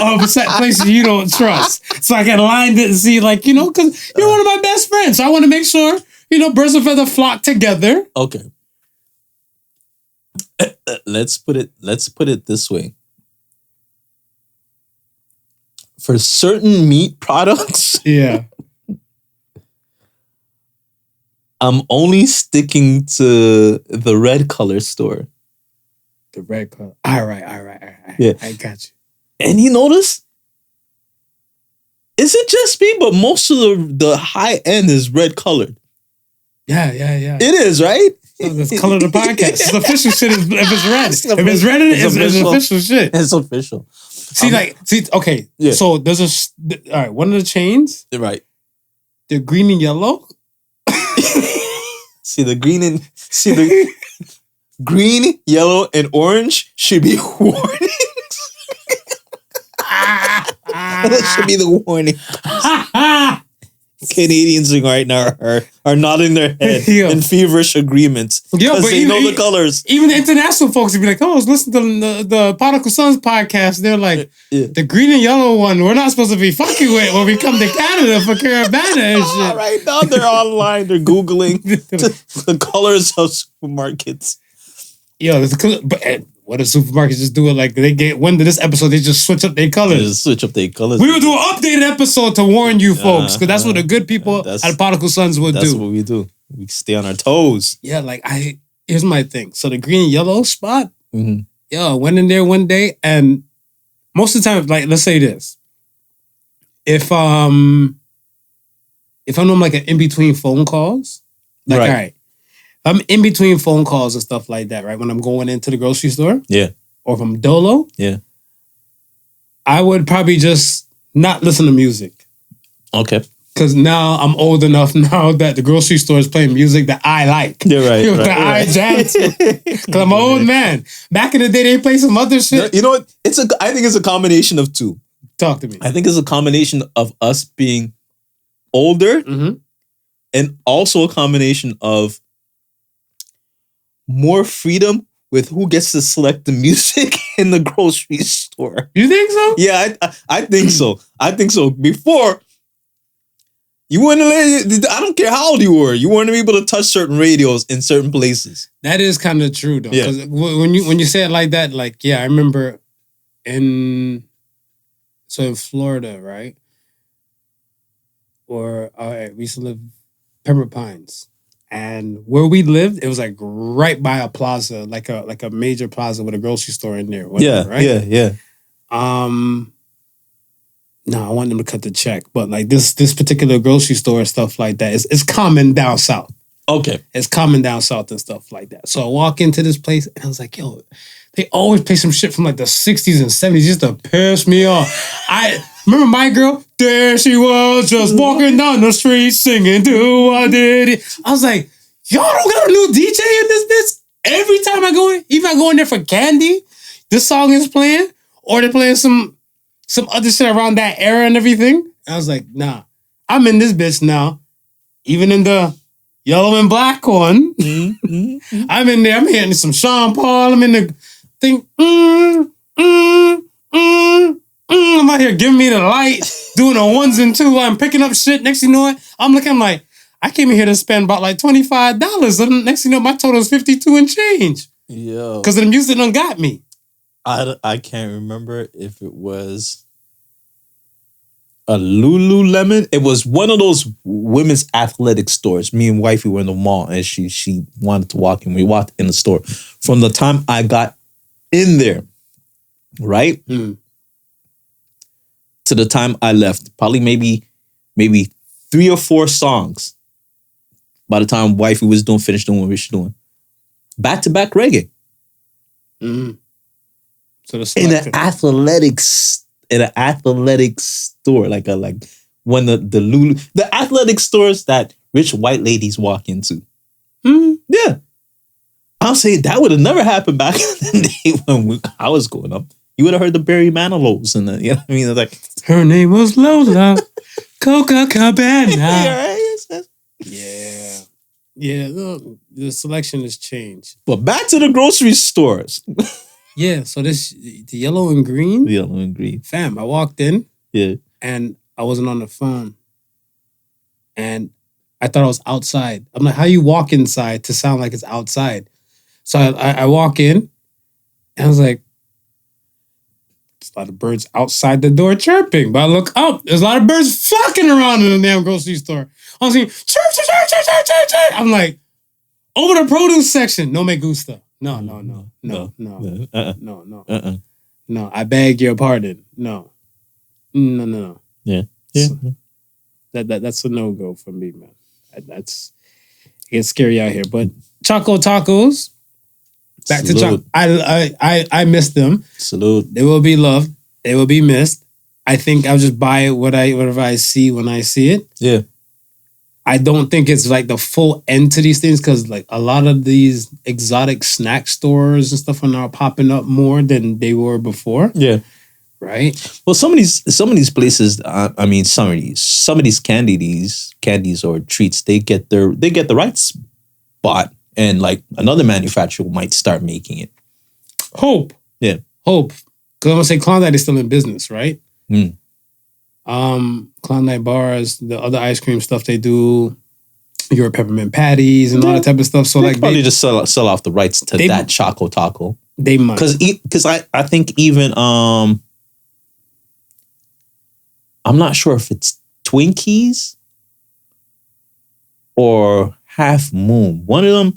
of set places you don't trust, so I can line it and see because you're one of my best friends. So I want to make sure birds of feather flock together. Okay. Let's put it this way. For certain meat products, yeah, I'm only sticking to the red color store. The red color. All right. Yeah, I got you. And you notice, is it just me? But most of the high end is red colored. Yeah. It is, right? It's color of the podcast. It's official shit if it's red. If it's red, it's official shit. It's official. Okay. Yeah. So there's all right, one of the chains. Right. The green and yellow. The green, yellow, and orange should be warnings. That should be the warning. Canadians right now are nodding their head in feverish agreement because they know the colors. Even the international folks would be like, "Oh, I was listening to the Podical Sons podcast. They're like, the green and yellow one, we're not supposed to be fucking with when we come to Canada for Carabana and shit." Right now, they're online. They're Googling the colors of supermarkets. Yo, what do supermarkets just do it? They get when to this episode, they just switch up their colors. We will do an updated episode to warn you folks, because that's what the good people at the Podical Sons would do. That's what we do. We stay on our toes. Yeah, here's my thing. So the green and yellow spot, I went in there one day, and most of the time, let's say this. If I'm on an in-between phone calls, all right. I'm in between phone calls and stuff like that, right? When I'm going into the grocery store. Yeah. Or if I'm dolo. Yeah. I would probably just not listen to music. Okay. Because now I'm old enough now that the grocery store is playing music that I like. You're right. I jam to. Because I'm an old man. Back in the day, they play some other shit. You know what? I think it's a combination of two. Talk to me. I think it's a combination of us being older and also a combination of more freedom with who gets to select the music in the grocery store. You think so? Yeah, I think so. I think so. Before, you wouldn't I don't care how old you were, you weren't able to touch certain radios in certain places. That is kind of true, though. Yeah. Because when you say it like that, I remember in Florida, right? we used to live Pembroke Pines. And where we lived, it was like right by a plaza, like a major plaza with a grocery store in there. Whatever, right? Yeah. No, I want them to cut the check. But like this particular grocery store and stuff like that, it's common down south. Okay. It's common down south and stuff like that. So I walk into this place and I was like, yo, they always play some shit from like the 60s and 70s just to piss me off. I remember my girl, there she was just walking down the street singing, do I did it. I was like, y'all don't got a new DJ in this bitch? Every time I go in, even I go in there for candy, this song is playing, or they're playing some other shit around that era and everything. I was like, nah, I'm in this bitch now. Even in the yellow and black one. I'm in there. I'm hearing some Sean Paul. I'm in the thing. I'm out here giving me the light, doing a ones and two. I'm picking up shit. Next thing you know what? I'm like, I came in here to spend about like $25. And next thing you know, my total is 52 and change. Yo. Because the music done got me. I can't remember if it was a Lululemon. It was one of those women's athletic stores. Me and wifey were in the mall and she wanted to walk in. We walked in the store. From the time I got in there, right? To the time I left, probably maybe 3 or 4 songs. By the time wifey was finished doing what we were doing. Back-to-back reggae. So the in an athletic store, like when the athletic stores that rich white ladies walk into. Yeah, I'm saying that would have never happened back in the day when I was growing up. You would have heard the Barry Manilow's and you know what I mean. Like her name was Lola Coca Cabana. Yeah. The selection has changed. But back to the grocery stores. Yeah, so the yellow and green. The yellow and green. Fam, I walked in. Yeah. And I wasn't on the phone. And I thought I was outside. I'm like, how you walk inside to sound like it's outside? So I walk in and I was like, there's a lot of birds outside the door chirping. But I look up, there's a lot of birds flocking around in the damn grocery store. I'm saying, chirp, chirp, chirp, chirp, chirp, chirp, chirp. I'm like, over the produce section, no me gusta. No. I beg your pardon. No. Yeah. So, that's a no-go for me, man. It gets scary out here. But Choco Tacos, back to Choco. I miss them. Salute. They will be loved. They will be missed. I think I'll just buy whatever I see when I see it. Yeah. I don't think it's like the full end to these things because like a lot of these exotic snack stores and stuff are now popping up more than they were before. Yeah. Right. Well, some of these places, some of these candies or treats, they get the right spot, and like another manufacturer might start making it. Hope. Yeah. Hope. Because I'm gonna say Klondike is still in business, right? Klondike bars, the other ice cream stuff they do, your peppermint patties and all that type of stuff. So they like probably just sell off the rights to that Choco Taco. They might, because I think even I'm not sure if it's Twinkies or Half Moon. One of them,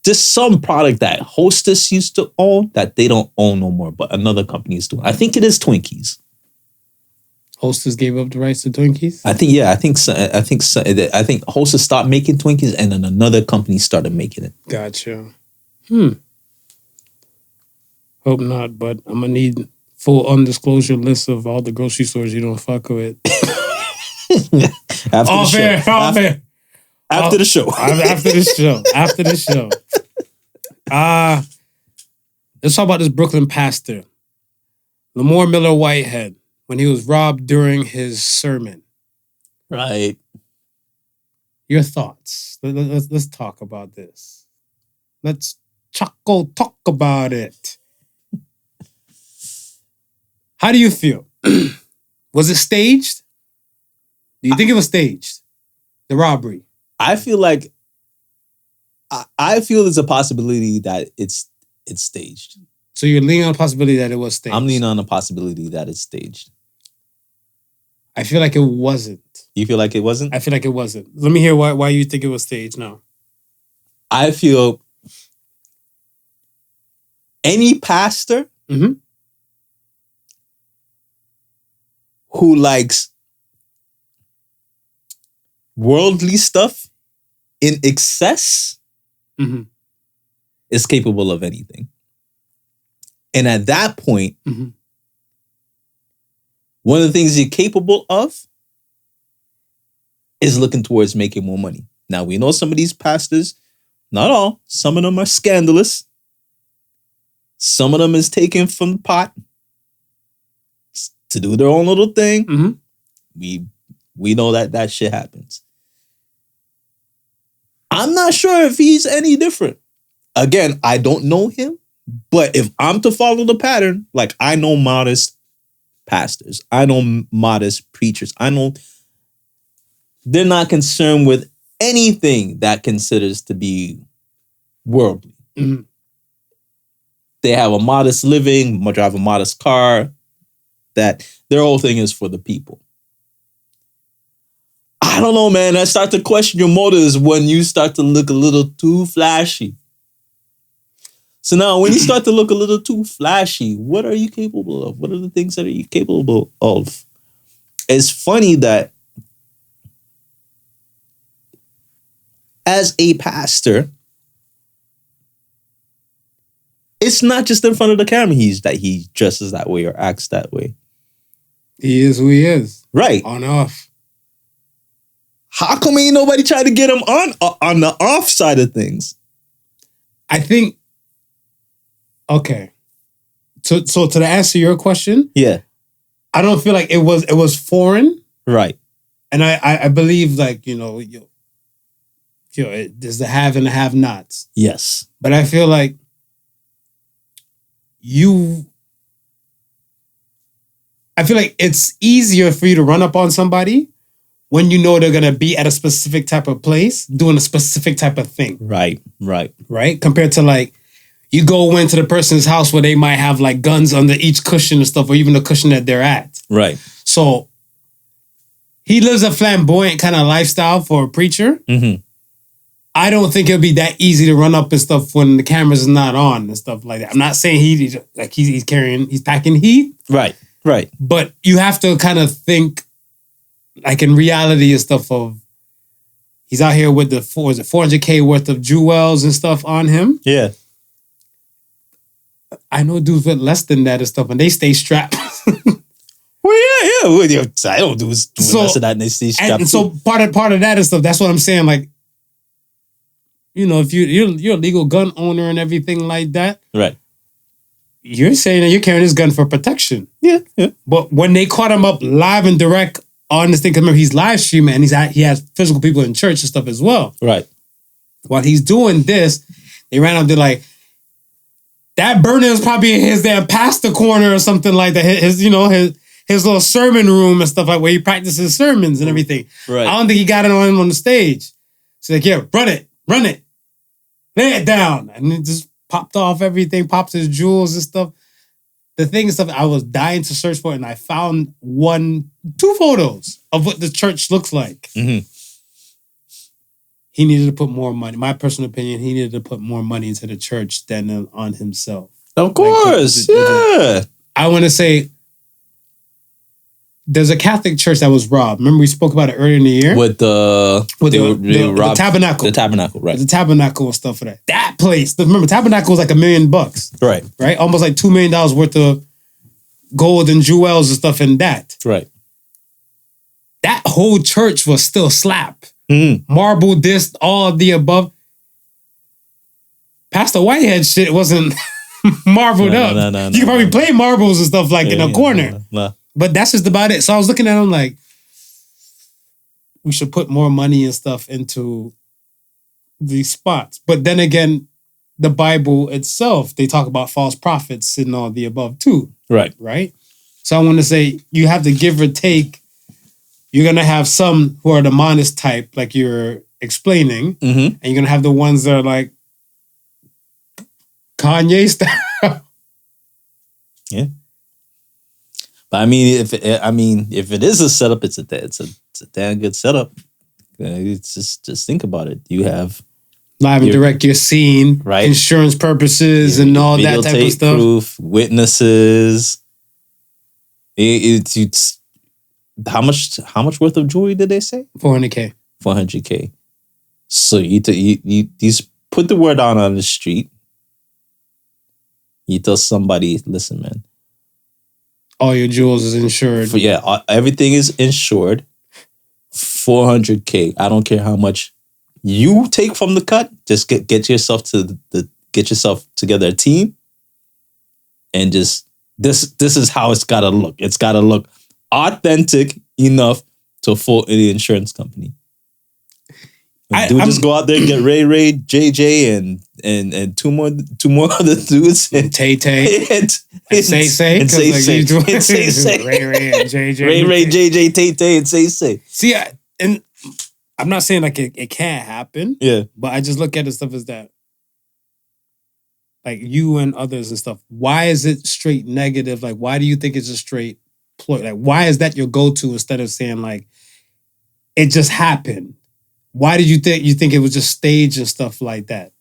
just some product that Hostess used to own that they don't own no more, but another company is doing. I think it is Twinkies. Hostess gave up the rights to Twinkies? I think Hostess stopped making Twinkies and then another company started making it. Gotcha. Hope not, but I'm gonna need full undisclosure list of all the grocery stores you don't fuck with. After the show. Let's talk about this Brooklyn pastor, Lamor Miller-Whitehead, when he was robbed during his sermon. Right. Your thoughts. Let's talk about this. Let's Choco talk about it. How do you feel? Was it staged? Do you think it was staged? The robbery? I feel like there's a possibility that it's staged. So you're leaning on the possibility that it was staged? I'm leaning on the possibility that it's staged. I feel like it wasn't. You feel like it wasn't? I feel like it wasn't. Let me hear why you think it was staged now. I feel any pastor Mhm. who likes worldly stuff in excess Mhm. is capable of anything. And at that point, Mhm. one of the things you're capable of is looking towards making more money. Now, we know some of these pastors, not all, some of them are scandalous. Some of them is taken from the pot to do their own little thing. Mhm. We know that shit happens. I'm not sure if he's any different. Again, I don't know him, but if I'm to follow the pattern, like I know modest pastors, I know modest preachers, I know they're not concerned with anything that considers to be worldly. Mhm. They have a modest living, drive a modest car, that their whole thing is for the people. I don't know, man. I start to question your motives when you start to look a little too flashy. So now, when you start to look a little too flashy, what are you capable of? What are the things that are you capable of? It's funny that as a pastor, it's not just in front of the camera he dresses that way or acts that way. He is who he is. Right. On off. How come ain't nobody trying to get him on the off side of things? I think. Okay. So to answer your question, Yeah. I don't feel like it was foreign, Right. and I believe like there's the have and the have nots, Yes. but I feel like it's easier for you to run up on somebody when you know they're gonna be at a specific type of place doing a specific type of thing, Right. right? Compared to like you go into the person's house where they might have like guns under each cushion and stuff, or even the cushion that they're at. Right. So he lives a flamboyant kind of lifestyle for a preacher. Mm-hmm. I don't think it'll be that easy to run up and stuff when the camera's not on and stuff like that. I'm not saying he's packing heat. Right. But you have to kind of think like in reality and stuff of he's out here with the 400K worth of jewels and stuff on him. Yeah. I know dudes with less than that and stuff, and they stay strapped. Well, yeah. Well, I don't do less of that, and they stay strapped. And so part of that and stuff. That's what I'm saying. Like, if you're a legal gun owner and everything like that, right? You're saying that you're carrying this gun for protection. Yeah. But when they caught him up live and direct on this thing, because remember he's live streaming and he has physical people in church and stuff as well. Right. While he's doing this, they ran up. They're like, that burner is probably in his damn pastor corner or something like that. His little sermon room and stuff like where he practices sermons and everything. Right. I don't think he got it on him on the stage. So like, yeah, run it, lay it down, and it just popped off everything, pops his jewels and stuff. The thing and stuff, I was dying to search for it, and I found 2 photos of what the church looks like. Mm-hmm. He needed to put more money. My personal opinion, he needed to put more money into the church than on himself. Of course, yeah. I want to say there's a Catholic church that was robbed. Remember we spoke about it earlier in the year? With the tabernacle. The tabernacle, right. The tabernacle and stuff for that. That place. Remember, tabernacle was like $1 million. Right. Right? Almost like $2 million worth of gold and jewels and stuff in that. Right. That whole church was still slap. Mm-hmm. Marble disc, all of the above. Pastor Whitehead shit wasn't marbled up. No, you could probably play marbles and stuff like in a corner. No. But that's just about it. So I was looking at him like, we should put more money and stuff into these spots. But then again, the Bible itself, they talk about false prophets and all the above too. Right. Right? So I want to say you have to give or take. You're going to have some who are the modest type, like you're explaining. Mm-hmm. And you're going to have the ones that are like Kanye style. Yeah. But I mean, if it is a setup, it's It's a damn good setup. It's just think about it. You have live and direct your scene, right? Insurance purposes and all that type of stuff. Proof, witnesses. It's how much worth of jewelry did they say? $400K. $400K. So you put the word out on the street. You tell somebody, listen, man. All your jewels is insured. Everything is insured. $400K. I don't care how much you take from the cut. Just get yourself together a team, and just this is how it's gotta look. It's gotta look authentic enough to fool the insurance company. Just go out there and get Ray, JJ, and two more other dudes, and Tay and Say and Say Ray and JJ, Ray, JJ, Tay and Say. See, and I'm not saying like it can't happen. Yeah, but I just look at the stuff as that, like you and others and stuff. Why is it straight negative? Like, why do you think it's a straight ploy? Like, why is that your go-to instead of saying like it just happened? Why did you think it was just staged and stuff like that?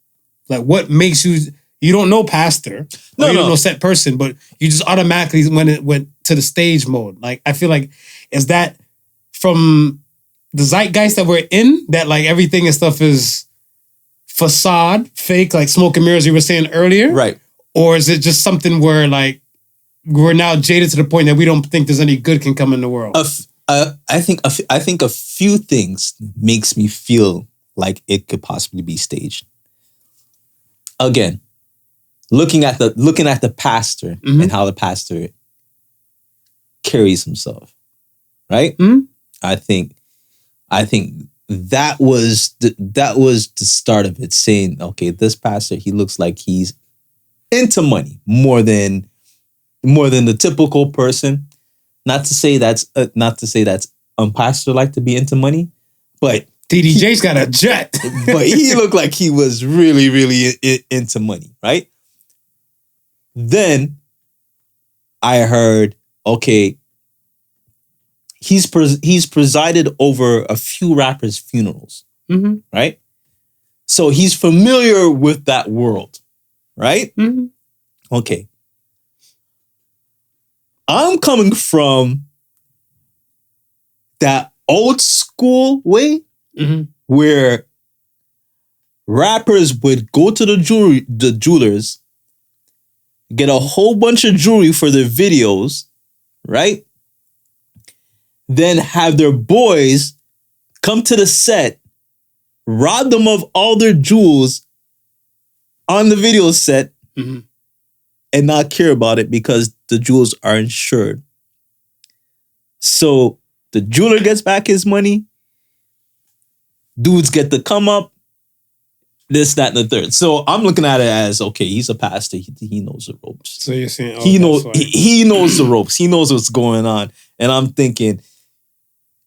Like, what makes you don't know Pastor, you don't know set person, but you just automatically when it went to the stage mode. Like, I feel like is that from the zeitgeist that we're in, that like everything and stuff is facade, fake, like smoke and mirrors you were saying earlier, right? Or is it just something where like we're now jaded to the point that we don't think there's any good can come in the world? I think a few things makes me feel like it could possibly be staged. Again, looking at the pastor and how the pastor carries himself, right? Mm-hmm. I think that was the start of it. Saying, okay, this pastor, he looks like he's into money more than the typical person. Not to say that's pastor like to be into money, but TDJ's got a jet. But he looked like he was really, really into money, right? Then I heard, okay, he's presided over a few rappers' funerals, right? So he's familiar with that world, right? Mm-hmm. Okay. I'm coming from that old school way where rappers would go to the jewelers, get a whole bunch of jewelry for their videos, right? Then have their boys come to the set, rob them of all their jewels on the video set, and not care about it because the jewels are insured. So the jeweler gets back his money. Dudes get to come up. This, that, and the third. So I'm looking at it as, okay, he's a pastor. He knows the ropes. So you're saying he knows the ropes. He knows what's going on. And I'm thinking,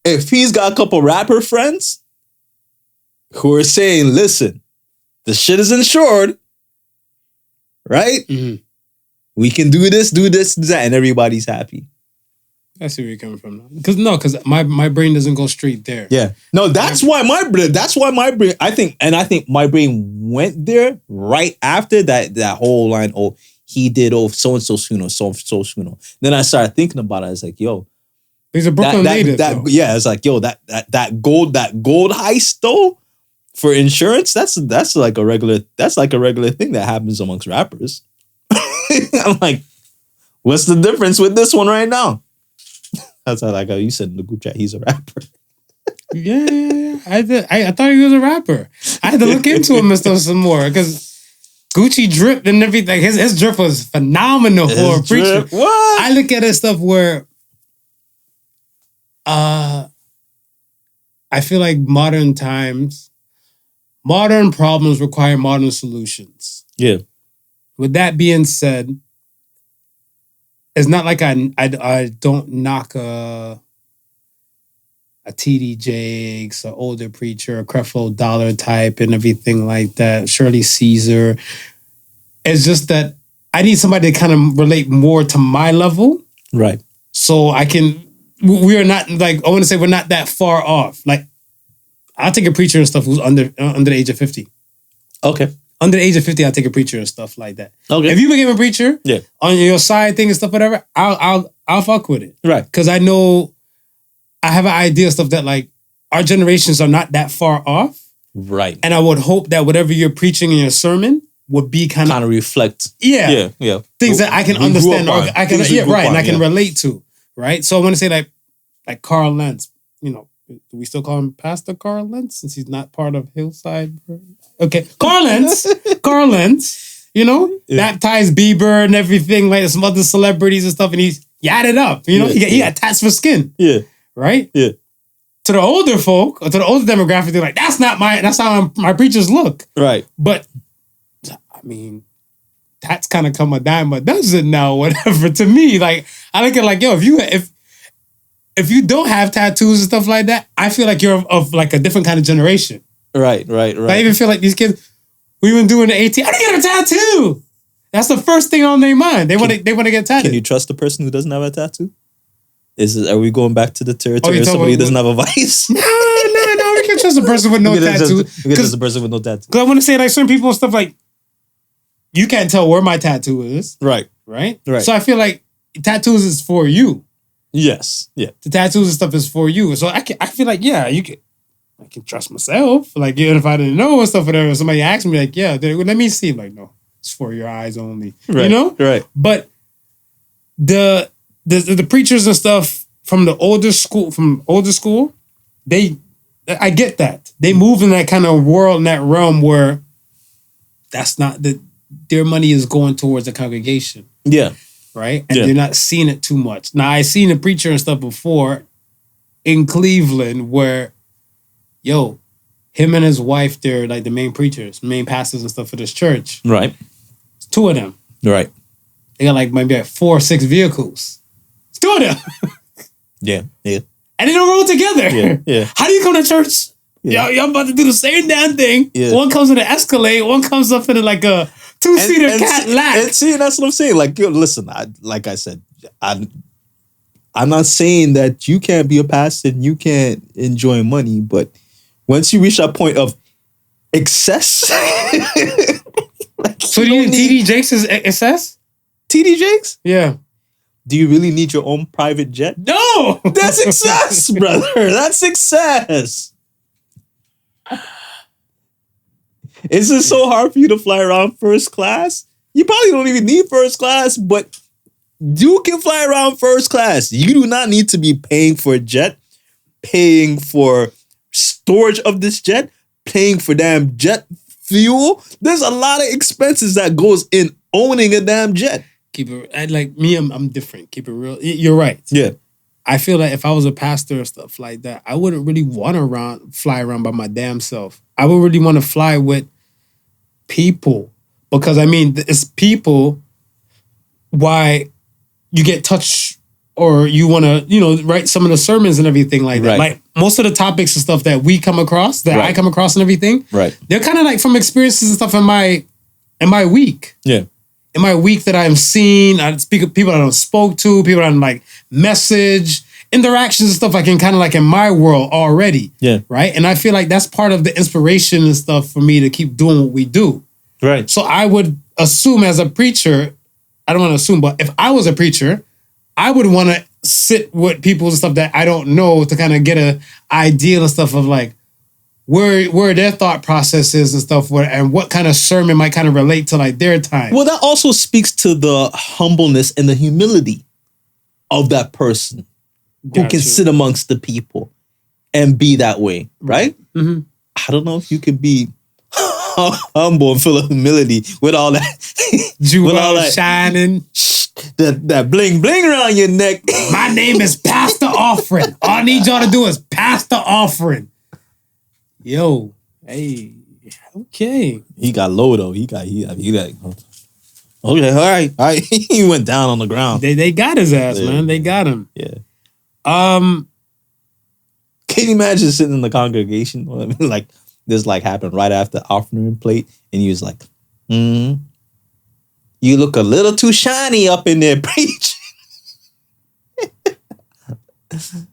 if he's got a couple rapper friends who are saying, listen, the shit is insured, right? We can do this, that, and everybody's happy. I see where you're coming from. Because my brain doesn't go straight there. Yeah. No, that's why my brain, I think my brain went there right after that whole line, oh, he did, oh, so-and-so's funeral, so-and-so's funeral. Then I started thinking about it. I was like, yo. He's a Brooklyn native. Yeah, it's like, yo, that gold heist though, for insurance, that's like a regular thing that happens amongst rappers. I'm like, what's the difference with this one right now? That's how like you said in the group chat, he's a rapper. Yeah. I thought he was a rapper. I had to look into him and stuff some more because Gucci drip and everything. His drip was phenomenal for a preacher. What? I look at his stuff where I feel like modern problems require modern solutions. Yeah. With that being said, it's not like I don't knock a TD Jakes, an older preacher, a Creflo Dollar type and everything like that, Shirley Caesar. It's just that I need somebody to kind of relate more to my level. Right. So I can we are not like, I want to say we're not that far off. Like, I'll take a preacher and stuff who's under the age of 50. Okay. Under the age of 50, I'll take a preacher and stuff like that. Okay. If you became a preacher, Yeah. on your side thing and stuff, whatever, I'll fuck with it. Right. Because I know I have an idea of stuff that like our generations are not that far off. Right. And I would hope that whatever you're preaching in your sermon would be kind of reflect. yeah. Things that I can understand or I can and I can relate to. Right. So I want to say like Carl Lentz, you know, do we still call him Pastor Carl Lentz since he's not part of Hillside? Okay. Carl Lentz, you know, baptized Bieber and everything, like some other celebrities and stuff, and he's yadded up, you know, he got tats for skin. Yeah. Right? Yeah. To the older folk, or to the older demographic, they're like, that's how my preachers look. Right. But I mean, that's kind of come a dime a dozen now, whatever. To me, like, I look at it like, yo, if you don't have tattoos and stuff like that, I feel like you're of like a different kind of generation. Right. I even feel like these kids, we even doing the 18, I didn't get a tattoo. That's the first thing on their mind. They want to get tattooed. Can you trust the person who doesn't have a tattoo? Are we going back to the territory you're of talking somebody who about- doesn't have a vice? No, we can trust a person with no tattoo. Because the person with no tattoo. Because I want to say, like, certain people and stuff, like, you can't tell where my tattoo is. Right. So I feel like tattoos is for you. Yes. Yeah. The tattoos and stuff is for you. So I feel like, yeah, I can trust myself. Like, even if I didn't know and stuff, whatever, somebody asked me, like, yeah, let me see. Like, no, it's for your eyes only. Right. You know? Right. But the preachers and stuff from older school, I get that. They move in that kind of world, in that realm where that's not their money is going towards the congregation. Yeah. Right? And they're not seeing it too much. Now, I seen a preacher and stuff before in Cleveland where, yo, him and his wife, they're like the main preachers, main pastors and stuff for this church. Right. It's two of them. Right. They got like maybe like 4 or 6 vehicles. It's two of them. Yeah. And they don't roll together. Yeah. How do you come to church? Y'all about to do the same damn thing. Yeah. One comes in an Escalade, one comes up in like a 2-seater Cadillac. And see, that's what I'm saying. Like, yo, listen, like I said, I'm not saying that you can't be a pastor and you can't enjoy money, but once you reach that point of excess, like, So do you TD Jakes is excess? TD Jakes? Yeah. Do you really need your own private jet? No! That's success, brother. That's success. Is it so hard for you to fly around first class? You probably don't even need first class, but you can fly around first class. You do not need to be paying for a jet, paying for storage of this jet, paying for damn jet fuel. There's a lot of expenses that goes in owning a damn jet. Keep it, like me, I'm different. Keep it real. You're right. Yeah. I feel like if I was a pastor or stuff like that, I wouldn't really want to fly around by my damn self. I would really want to fly with people, because I mean, it's people why you get touched or you want to, write some of the sermons and everything like that. Right. Like most of the topics and stuff that we come across, that I come across and everything, Right. they're kind of like from experiences and stuff in my week. Yeah. In my week that I'm seeing, I speak with people that I don't spoke to, people that I'm like message, interactions and stuff like in kind of like in my world already. Yeah. Right. And I feel like that's part of the inspiration and stuff for me to keep doing what we do. Right. So I would assume as a preacher, I don't want to assume, but if I was a preacher, I would want to sit with people and stuff that I don't know to kind of get an idea and stuff of like where their thought process is and stuff, and what kind of sermon might kind of relate to like their time. Well, that also speaks to the humbleness and the humility of that person who can sit amongst the people and be that way, right? Mm-hmm. I don't know if you can be humble and full of humility with all that Jewel shining. That bling bling around your neck. My name is Pastor Offering. All I need y'all to do is Pastor Offering. Yo, hey, okay. He got low though. He got. Okay, all right. He went down on the ground. They got his ass, man. They got him. Yeah. Can you imagine sitting in the congregation? I mean, like this, like happened right after offering plate, and he was like, "You look a little too shiny up in there, preach."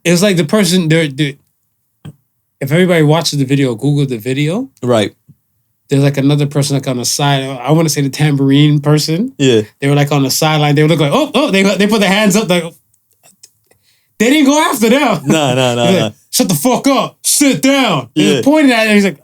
it's like the person if everybody watches the video, Google the video, Right. there's like another person like on the side. I want to say the tambourine person. Yeah. They were like on the sideline. They would look like, they put their hands up like they didn't go after them. No. Shut the fuck up. Sit down. Yeah. He's pointing at it. He's like,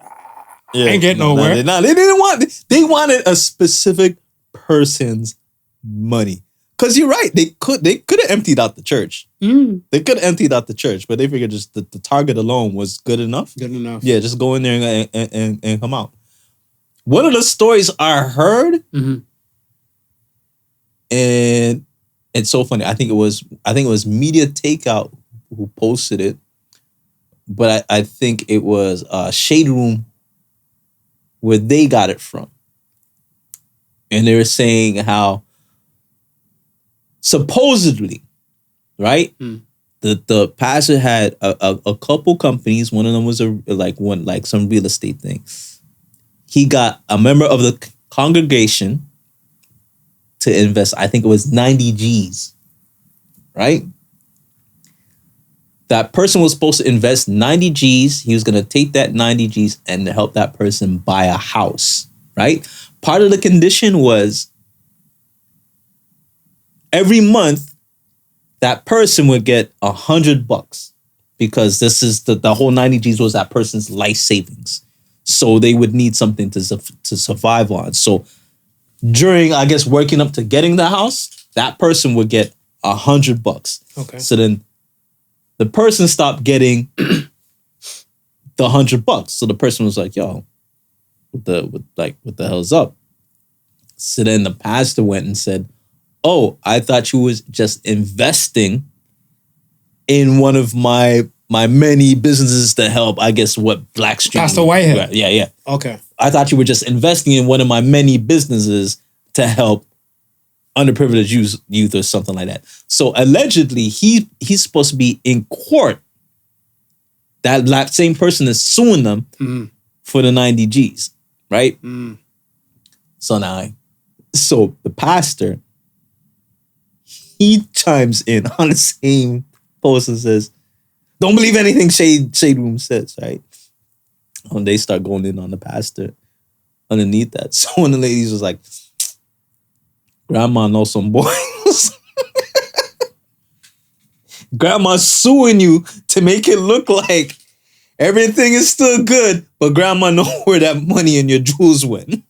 I ain't getting nowhere. They didn't want. They wanted a specific person's money. Because you're right. They could have emptied out the church. They could have emptied out the church, but they figured just the target alone was good enough. Good enough. Yeah, just go in there and come out. One of the stories I heard, and it's so funny. I think it was Media Takeout who posted it, but I think it was Shade Room where they got it from, and they were saying how supposedly, right, the pastor had a couple companies. One of them was some real estate thing. He got a member of the congregation to invest, I think it was 90 G's, right? That person was supposed to invest 90 G's. He was going to take that 90 G's and help that person buy a house, right? Part of the condition was every month that person would get $100 because this is the whole 90 G's was that person's life savings. So they would need something to survive on. So during, I guess, working up to getting the house, that person would get $100. Okay. So then the person stopped getting the $100. So the person was like, yo, what the hell's up? So then the pastor went and said, oh, I thought you was just investing in one of my many businesses to help, I guess, what Black Street. Pastor Whitehead. Yeah. Okay. I thought you were just investing in one of my many businesses to help underprivileged youth or something like that. So allegedly, he's supposed to be in court. That same person is suing them for the 90 G's, right? So the pastor, he chimes in on the same post and says, don't believe anything Shade Room says, right? And they start going in on the pastor underneath that. So one of the ladies was like, Grandma knows some boys. Grandma's suing you to make it look like everything is still good, but Grandma know where that money and your jewels went.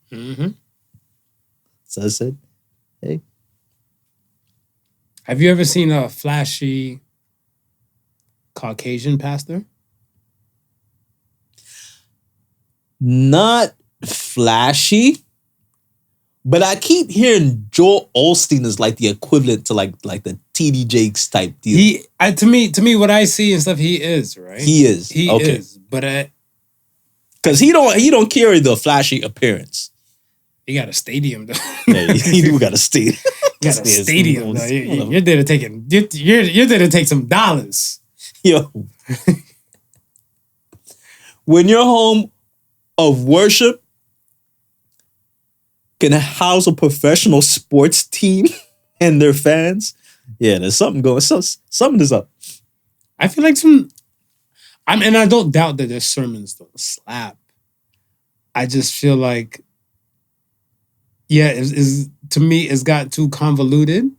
So I said, hey. Have you ever seen a flashy Caucasian pastor? Not flashy, but I keep hearing Joel Osteen is like the equivalent to like the TD Jakes type deal. To me, what I see and stuff, he is, right? He is. He is, but because he don't carry the flashy appearance. He got a stadium though. Yeah, he do got a stadium. Got a stadium though. You're there to you're there to take some dollars. Yo. When your home of worship can house a professional sports team and their fans, yeah, there's something going. Something is up. I feel like and I don't doubt that their sermons don't slap. I just feel like, yeah, to me, it's got too convoluted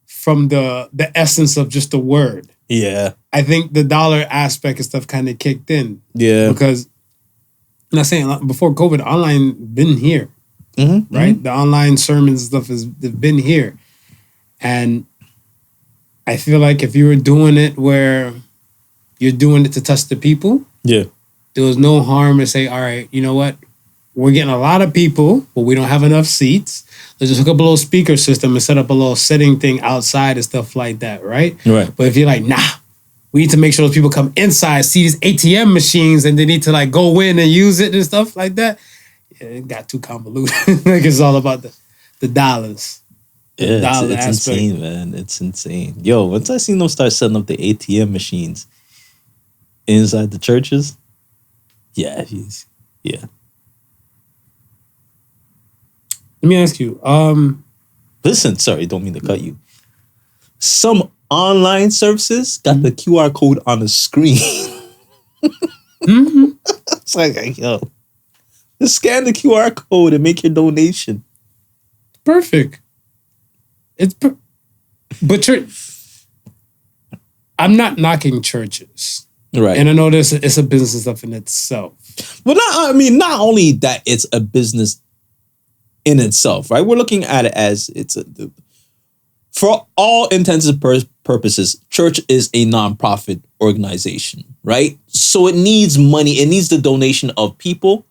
from the essence of just the word. Yeah. I think the dollar aspect and stuff kind of kicked in. Yeah. Because, I'm not saying before COVID, online been here. Right? The online sermons and stuff they've been here. And I feel like if you were doing it where you're doing it to touch the people, yeah, there was no harm to say, all right, you know what? We're getting a lot of people, but we don't have enough seats. Let's just hook up a little speaker system and set up a little sitting thing outside and stuff like that, right? Right. But if you're like, nah, we need to make sure those people come inside, see these ATM machines, and they need to like go in and use it and stuff like that, yeah, it got too convoluted. Like it's all about the dollars. Yeah, it's insane, man. It's insane. Yo, once I seen them start setting up the ATM machines inside the churches, yeah. Let me ask you. Listen, sorry, don't mean to cut you. Some online services got the QR code on the screen. It's like, yo, just scan the QR code and make your donation. Perfect. But church, I'm not knocking churches. Right. And I know it's a business stuff in itself. Well, not only that it's a business in itself, right? We're looking at it as for all intents and purposes, church is a nonprofit organization, right? So it needs money. It needs the donation of people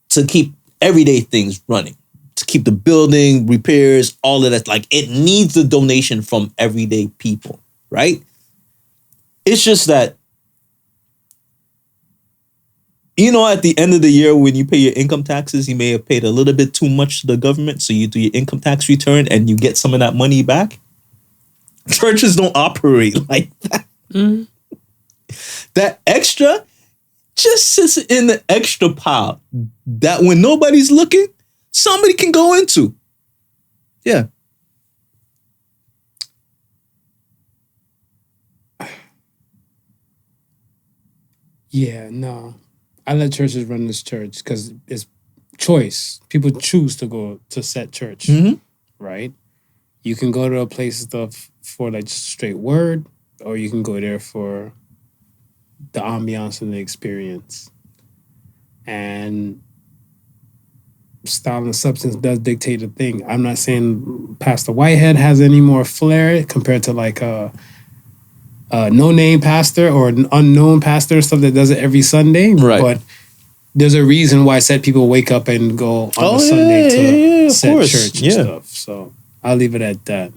to keep everyday things running, to keep the building, repairs, all of that. Like, it needs the donation from everyday people, right? It's just that, you know, at the end of the year, when you pay your income taxes, you may have paid a little bit too much to the government. So you do your income tax return and you get some of that money back. Churches don't operate like that. Mm. That extra just sits in the extra pile that when nobody's looking, somebody can go into. Yeah. Yeah, no. I let churches run this church because it's choice. People choose to go to set church, right? You can go to a place stuff for like just straight word, or you can go there for the ambiance and the experience. And style and substance does dictate the thing. I'm not saying Pastor Whitehead has any more flair compared to like a no-name pastor or an unknown pastor or stuff that does it every Sunday. Right. But there's a reason why set people wake up and go on a Sunday to set church and stuff. So I'll leave it at that.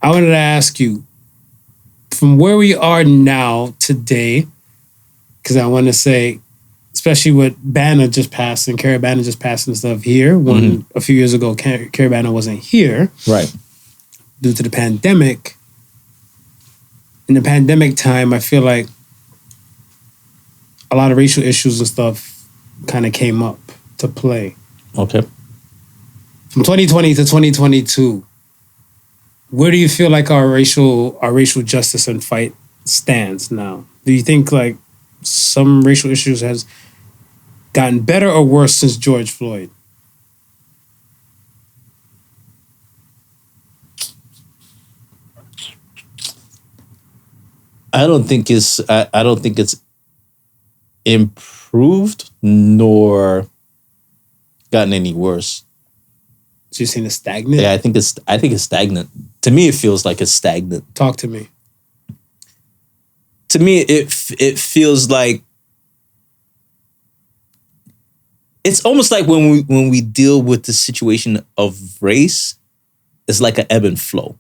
I wanted to ask you, from where we are now today, because I want to say, especially with Banner just passed and Carrie Banner just passed and stuff here, when a few years ago Carrie Banner wasn't here. Right. Due to the pandemic. In the pandemic time, I feel like a lot of racial issues and stuff kind of came up to play. Okay. From 2020 to 2022, where do you feel like our racial justice and fight stands now? Do you think like some racial issues has gotten better or worse since George Floyd? I don't think it's improved nor gotten any worse. So you're saying it's stagnant? Yeah, I think it's stagnant. To me, it feels like it's stagnant. Talk to me. To me, it feels like it's almost like when we deal with the situation of race, it's like an ebb and flow.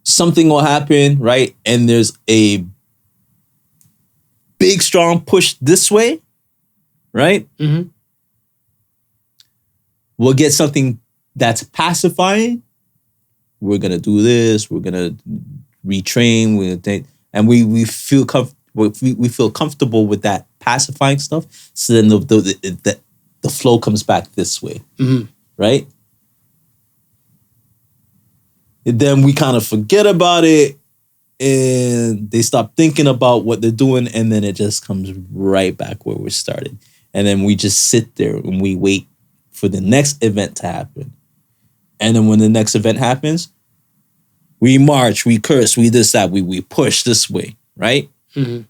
Something will happen, right? And there's a big, strong push this way, right? Mm-hmm. We'll get something that's pacifying. We're gonna do this. We're gonna retrain. And we feel we feel comfortable with that pacifying stuff. So then the flow comes back this way, right? And then we kind of forget about it, and they stop thinking about what they're doing, and then it just comes right back where we started. And then we just sit there and we wait for the next event to happen. And then when the next event happens, we march, we curse, we this, that, we push this way, right? Mm-hmm.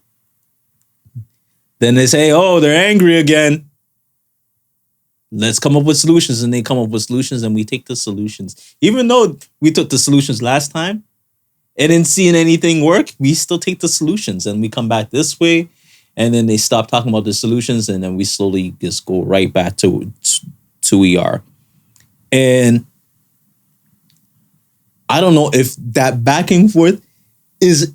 Then they say, oh, they're angry again. Let's come up with solutions. And they come up with solutions, and we take the solutions. Even though we took the solutions last time and didn't see anything work, we still take the solutions and we come back this way. And then they stop talking about the solutions, and then we slowly just go right back to we are. And I don't know if that back and forth is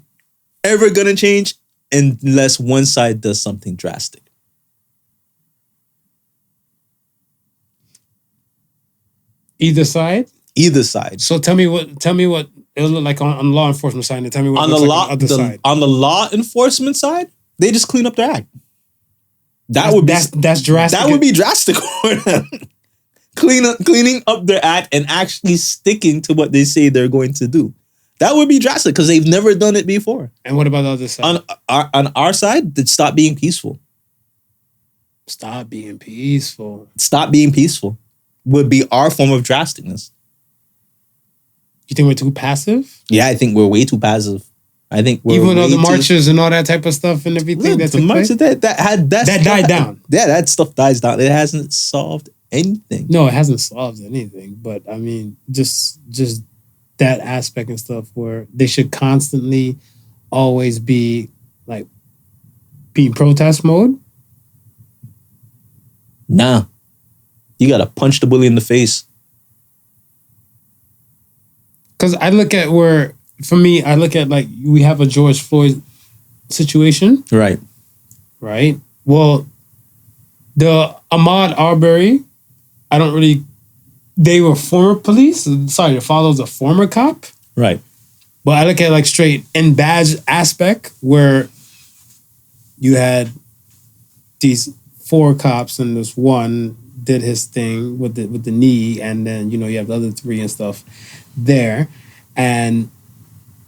ever going to change unless one side does something drastic. Either side? Either side. So tell me what it'll look like on the law enforcement side, and tell me what it looks like on the other side. On the law enforcement side, they just clean up their act. That's drastic. That would be drastic for them. cleaning up their act and actually sticking to what they say they're going to do. That would be drastic because they've never done it before. And what about the other side? On our side, stop being peaceful. Stop being peaceful. Stop being peaceful would be our form of drasticness. You think we're too passive? Yeah, I think we're way too passive. I think we're even though the way marches and all that type of stuff and everything the took place? marches that died down. Yeah, that stuff dies down. It hasn't solved anything. No, it hasn't solved anything. But I mean, just that aspect and stuff where they should constantly always be like be in protest mode. Nah. You gotta punch the bully in the face. Because I look at where, for me, I look at like we have a George Floyd situation. Right. Right? Well, the Ahmaud Arbery, I don't really, they were former police. Sorry, the father's a former cop. Right. But I look at like straight in badge aspect where you had these 4 cops and this one did his thing with the knee, and then you have the other 3 and stuff there, and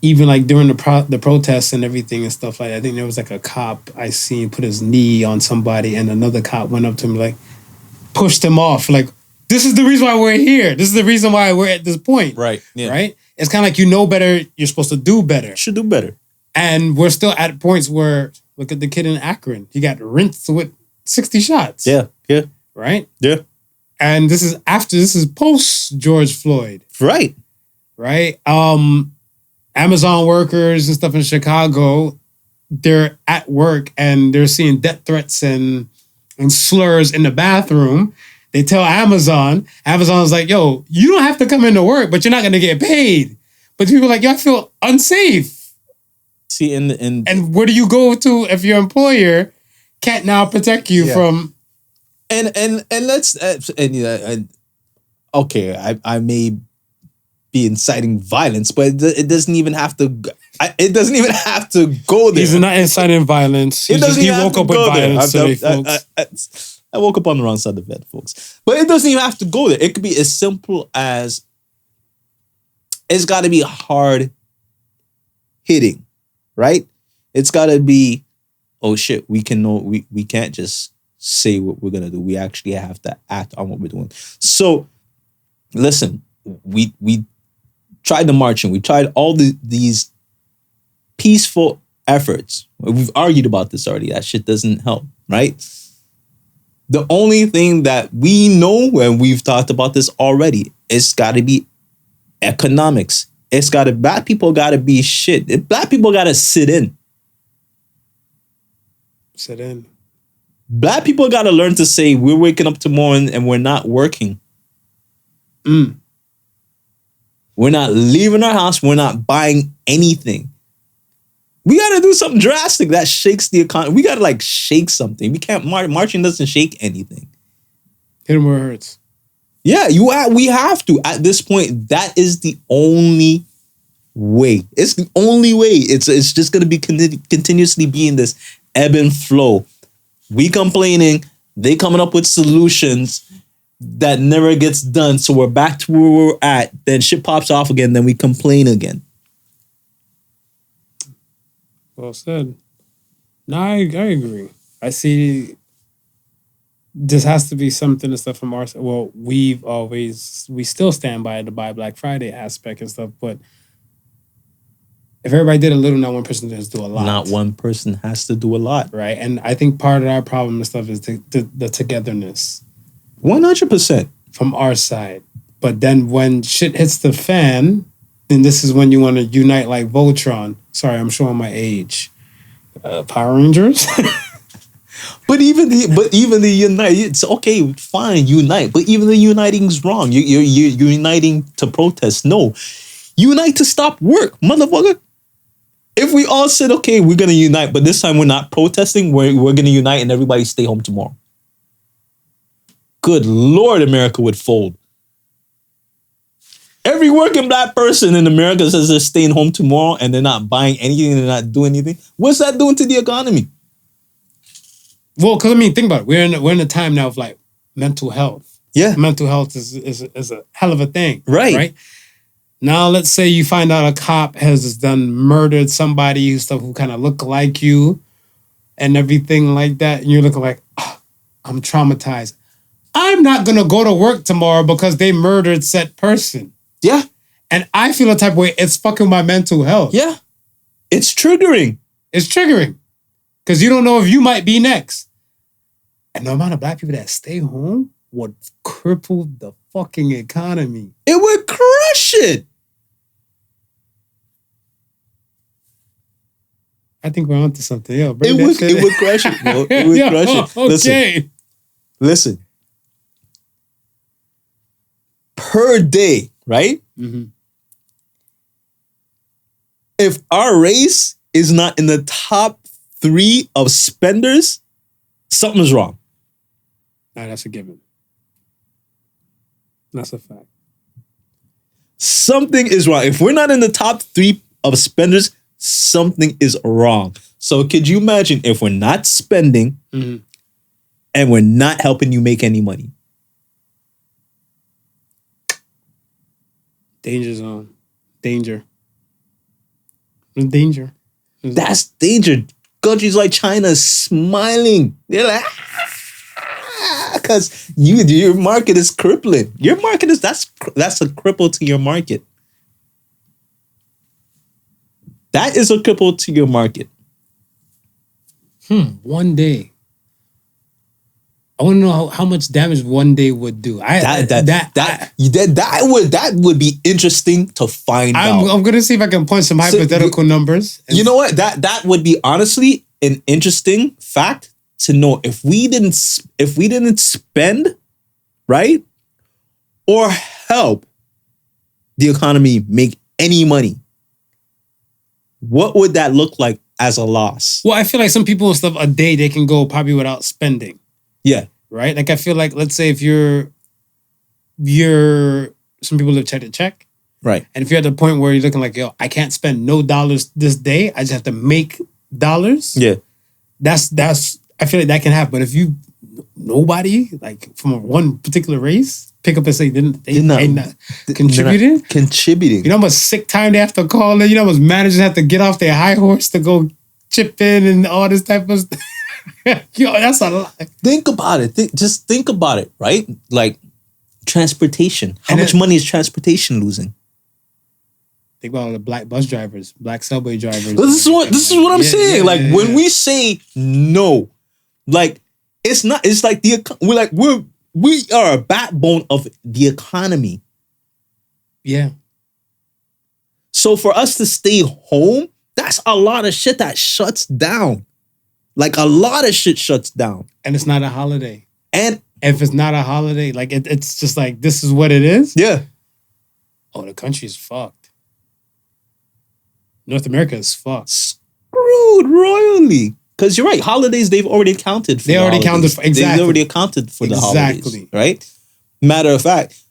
even like during the protests and everything and stuff like that, I think there was like a cop I seen put his knee on somebody, and another cop went up to him like pushed him off, like this is the reason why we're here. This is the reason why we're at this point. Right. Yeah. Right. It's kind of like better. You're supposed to do better. Should do better. And we're still at points where look at the kid in Akron. He got rinsed with 60 shots. Yeah. Yeah. Right? Yeah. And this is post George Floyd. Right. Right? Amazon workers and stuff in Chicago, they're at work and they're seeing death threats and slurs in the bathroom. They tell Amazon's like, yo, you don't have to come into work, but you're not gonna get paid. But people are like, yo, I feel unsafe. See, and where do you go to if your employer can't now protect you from? And let's okay, I may be inciting violence, but it doesn't even have to. It doesn't even have to go there. He's not inciting violence. He woke up with violence today, folks. I woke up on the wrong side of the bed, folks. But it doesn't even have to go there. It could be as simple as it's got to be hard hitting, right? It's got to be, oh shit, we can't just say what we're gonna do. We actually have to act on what we're doing. So, listen, we tried the marching. We tried all these peaceful efforts. We've argued about this already. That shit doesn't help, right? The only thing that we know, and we've talked about this already, it's got to be economics. Black people got to be shit. Black people got to sit in. Sit in. Black people got to learn to say, we're waking up tomorrow and we're not working. We're not leaving our house. We're not buying anything. We got to do something drastic that shakes the economy. We got to like shake something. We can't, marching doesn't shake anything. Hit him where it hurts. Yeah, we have to. At this point, that is the only way. It's the only way. It's just going to be continuously being this ebb and flow. We complaining, they coming up with solutions that never gets done. So we're back to where we're at. Then shit pops off again. Then we complain again. Well said. No, I agree. I see. This has to be something and stuff from our side. Well, we still stand by the Buy Black Friday aspect and stuff. But if everybody did a little, not one person has to do a lot. Not one person has to do a lot. Right. And I think part of our problem and stuff is the togetherness. 100%. From our side. But then when shit hits the fan, then this is when you want to unite like Voltron. Sorry, I'm showing my age. Power Rangers? But even the unite, it's okay, fine, unite. But even the uniting's wrong. You're uniting to protest. No. Unite to stop work, motherfucker. If we all said, okay, we're going to unite, but this time we're not protesting, we're going to unite and everybody stay home tomorrow. Good Lord, America would fold. Every working black person in America says they're staying home tomorrow and they're not buying anything, they're not doing anything. What's that doing to the economy? Well, because I mean, think about it. We're in a time now of like mental health. Yeah. Mental health is a hell of a thing. Right. Now, let's say you find out a cop has murdered somebody who kind of look like you and everything like that. And you're looking like, oh, I'm traumatized. I'm not going to go to work tomorrow because they murdered said person. Yeah. And I feel a type of way, it's fucking my mental health. Yeah. It's triggering. It's triggering. Because you don't know if you might be next. And the amount of black people that stay home would cripple the fucking economy. It would crush it. I think we're onto something. Yo, It would crush it, bro. It would crush it. Okay. Listen. Per day, right? Mm-hmm. If our race is not in the top 3 of spenders, something's wrong. Nah, that's a given. That's a fact. Something is wrong. If we're not in the top 3 of spenders, something is wrong. So could you imagine if we're not spending and we're not helping you make any money? Danger zone. Danger. Danger. That's danger. Countries like China smiling. They're like, because your market is crippling. Your market is that's a cripple to your market. That is a cripple to your market. One day. I want to know how much damage one day would do. That would be interesting to find out. I'm gonna see if I can point some hypothetical numbers. You know what? That would be honestly an interesting fact to know if we didn't spend, right, or help the economy make any money. What would that look like as a loss? Well, I feel like some people and stuff, a day they can go probably without spending. Yeah. Right? Like I feel like, let's say if you're some people live check to check. Right. And if you're at the point where you're looking like, yo, I can't spend no dollars this day, I just have to make dollars. Yeah. That's I feel like that can happen. But if nobody, like from one particular race, pick up and say they're not contributing. You know how much sick time they have to call in? You know how much managers have to get off their high horse to go chip in and all this type of stuff? Yo, that's a lot. Think about it. Just think about it, right? Like transportation. How much money is transportation losing? Think about all the black bus drivers, black subway drivers. This is what I'm saying. When we say no, like it's not. It's like we are a backbone of the economy. Yeah. So for us to stay home, that's a lot of shit that shuts down. Like a lot of shit shuts down. And it's not a holiday. And if it's not a holiday, like it's just like, this is what it is. Yeah. Oh, the country's fucked. North America is fucked. Screwed royally. Because you're right. Holidays, they've already accounted for They already accounted for, exactly. They've already accounted for the holidays. Exactly. Right? Matter of fact,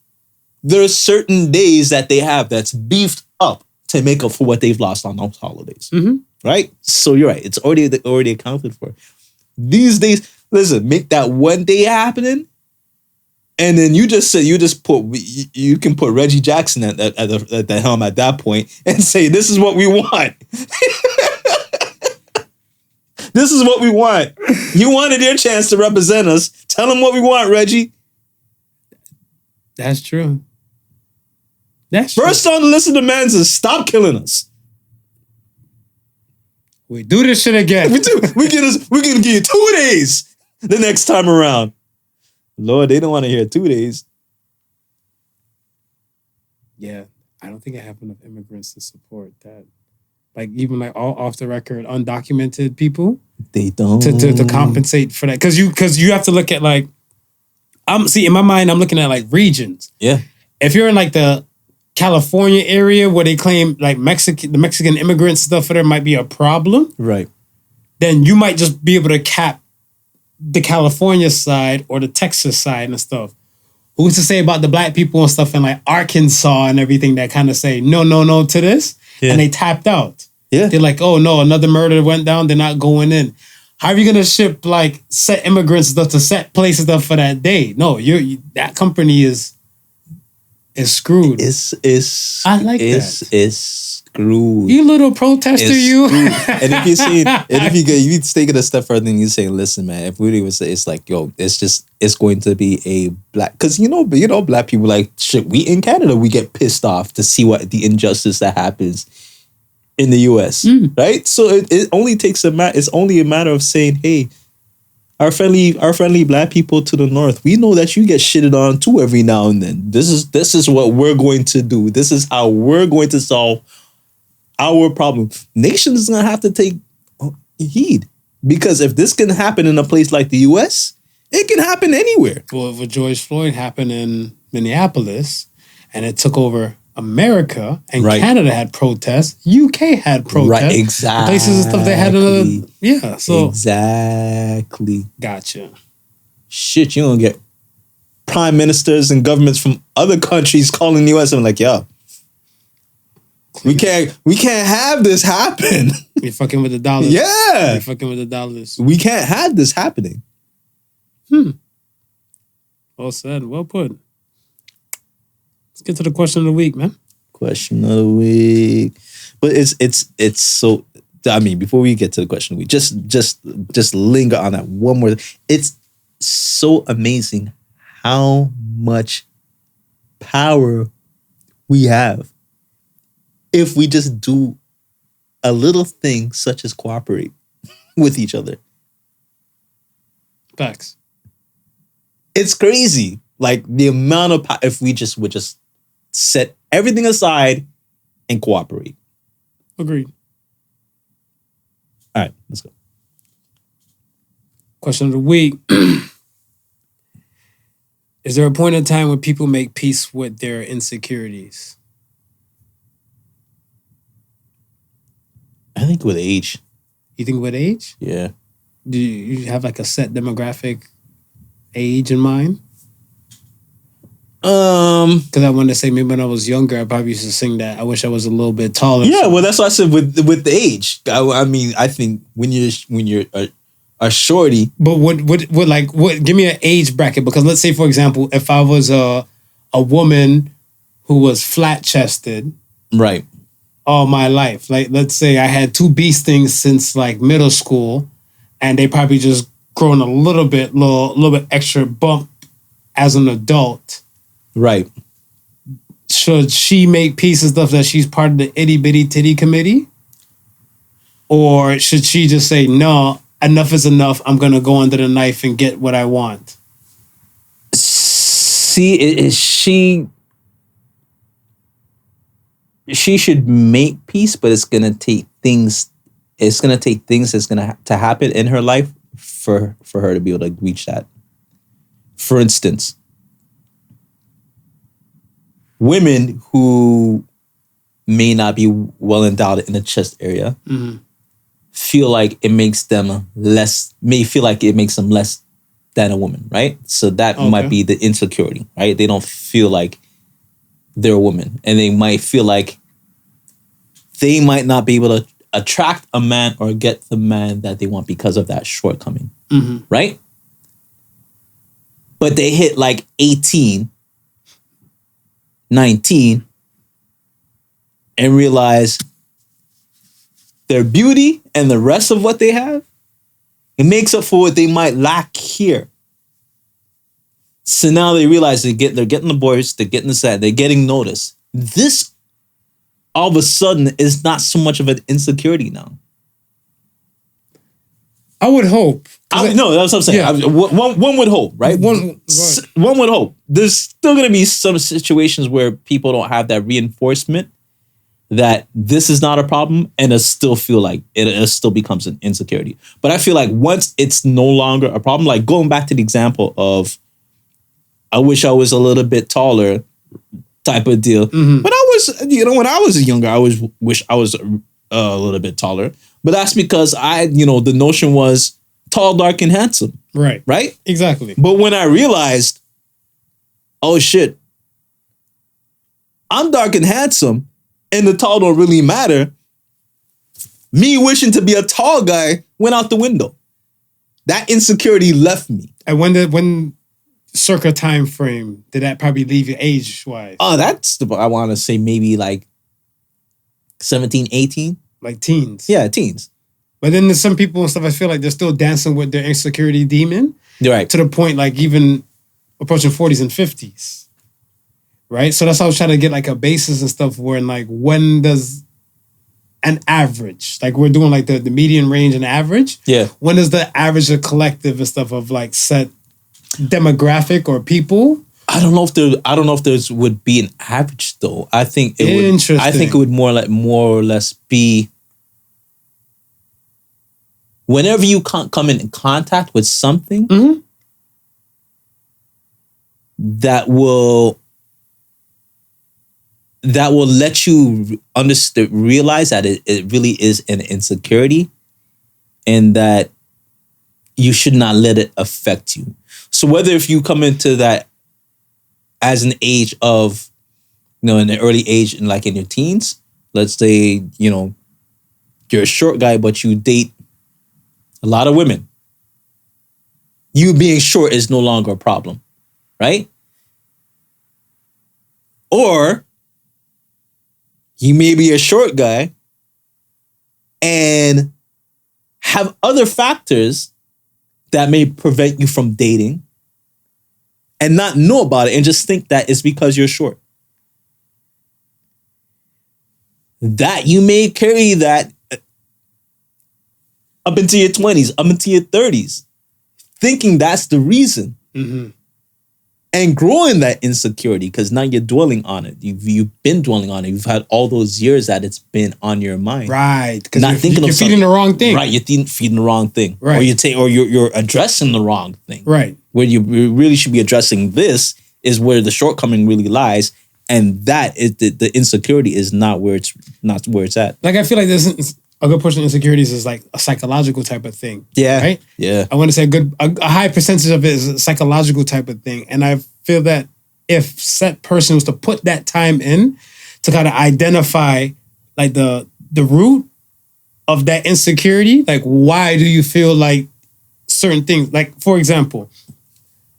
there are certain days that they have that's beefed up to make up for what they've lost on those holidays. Mm-hmm. Right? So you're right. It's already accounted for. These days, listen, make that one day happening, and then you can put Reggie Jackson at the helm at that point and say, this is what we want. This is what we want. You wanted your chance to represent us. Tell them what we want, Reggie. That's true. First on the list of demands is stop killing us. We do this shit again. We're gonna give you 2 days the next time around. Lord, they don't want to hear 2 days. Yeah, I don't think I have enough immigrants to support that. Like even like all off the record, undocumented people. They don't to compensate for that because you have to look at like in my mind I'm looking at like regions. Yeah, if you're in like the California area where they claim like the Mexican immigrant stuff for there might be a problem, right? Then you might just be able to cap the California side or the Texas side and stuff. Who's to say about the black people and stuff in like Arkansas and everything that kind of say no to this, and they tapped out. Yeah, they're like, oh no, another murder went down. They're not going in. How are you gonna ship like set immigrants stuff to set places stuff for that day? No, that company is screwed. I like that. It's screwed. You little protester, It's you. screwed. And if you take it a step further and you say, listen, man, if we would say, it's like, yo, it's going to be a black, because you know, black people, like, shit, we in Canada, we get pissed off to see what the injustice that happens in the US, right? So it only takes it's only a matter of saying, hey, our friendly black people to the north, we know that you get shitted on too every now and then. This is what we're going to do. This is how we're going to solve our problem. Nations is gonna have to take heed, because if this can happen in a place like the US, it can happen anywhere. Well, if George Floyd happened in Minneapolis and it took over America, and Canada had protests, UK had protests, right? Exactly. Places and stuff they had so exactly. Gotcha. Shit, you don't get prime ministers and governments from other countries calling the US and like, yo, we can't have this happen. You're fucking with the dollars. Yeah. You're fucking with the dollars. We can't have this happening. Well said. Well put. Let's get to the question of the week, man. Question of the week. But it's so, I mean, before we get to the question of the week, just linger on that one more. It's so amazing how much power we have if we just do a little thing such as cooperate with each other. Facts. It's crazy. Like the amount of power, if we would just set everything aside and cooperate. Agreed. All right, let's go. Question of the week. Is there a point in time when people make peace with their insecurities? I think with age. You think with age? Yeah. Do you have like a set demographic age in mind? Because I wanted to say maybe when I was younger, I probably used to sing that. I wish I was a little bit taller. Yeah, well, that's what I said with the age. I mean, I think when you're a shorty. But what? Give me an age bracket, because let's say, for example, if I was a woman who was flat chested, right, all my life. Like, let's say I had two bee stings since like middle school, and they probably just grown a little bit extra bump as an adult. Right. Should she make peace and stuff that she's part of the itty bitty titty committee? Or should she just say, no, enough is enough. I'm going to go under the knife and get what I want? See, she should make peace, but it's going to take things. It's going to take things that's going to happen in her life for her to be able to reach that. For instance, women who may not be well endowed in the chest area feel like it makes them less, may feel like it makes them less than a woman, right? So that might be the insecurity, right? They don't feel like they're a woman, and they might feel like they might not be able to attract a man or get the man that they want because of that shortcoming, right? But they hit like 18, 19 and realize their beauty and the rest of what they have, it makes up for what they might lack here. So now they realize they're getting the boys, they're getting the set, they're getting noticed. This all of a sudden is not so much of an insecurity now. I would hope. No, that's what I'm saying. Yeah. One would hope, right? One would hope. There's still going to be some situations where people don't have that reinforcement that this is not a problem, and it still feel like it still becomes an insecurity. But I feel like once it's no longer a problem, like going back to the example of, I wish I was a little bit taller type of deal. When I was younger, I always wish I was a little bit taller. But that's because the notion was tall, dark, and handsome. Right. Right? Exactly. But when I realized, oh shit, I'm dark and handsome, and the tall don't really matter, me wishing to be a tall guy went out the window. that insecurity left me. And when circa time frame did that probably leave you age-wise? Oh, I want to say maybe like 17, 18. Like teens. Yeah, teens. But then there's some people and stuff, I feel like they're still dancing with their insecurity demon. You're right. To the point like even approaching 40s and 50s. Right? So that's how I was trying to get like a basis and stuff where like when does an average, like we're doing like the median range and average. Yeah. When is the average or collective and stuff of like set demographic or people? I don't know if there would be an average though. I think it Interesting. I think it would more or less be whenever you come in contact with something that will let you realize that it really is an insecurity and that you should not let it affect you. So whether if you come into that as an age of, in the early age and like in your teens, let's say, you're a short guy, but you date a lot of women. You being short is no longer a problem, right? Or you may be a short guy and have other factors that may prevent you from dating and not know about it and just think that it's because you're short. That you may carry that up into your 20s, up into your 30s, thinking that's the reason. Mm-hmm. And growing that insecurity because now you're dwelling on it. You've been dwelling on it. You've had all those years that it's been on your mind. Right. Because you're feeding the wrong thing. Right. You're feeding the wrong thing. Right. Or you're addressing the wrong thing. Right. Where you really should be addressing this is where the shortcoming really lies. And that is the insecurity is not where it's at. Like I feel like this a good portion of insecurities is like a psychological type of thing. Yeah. Right? Yeah. I want to say a high percentage of it is a psychological type of thing. And I feel that if said person was to put that time in to kind of identify like the root of that insecurity, like why do you feel like certain things? Like, for example,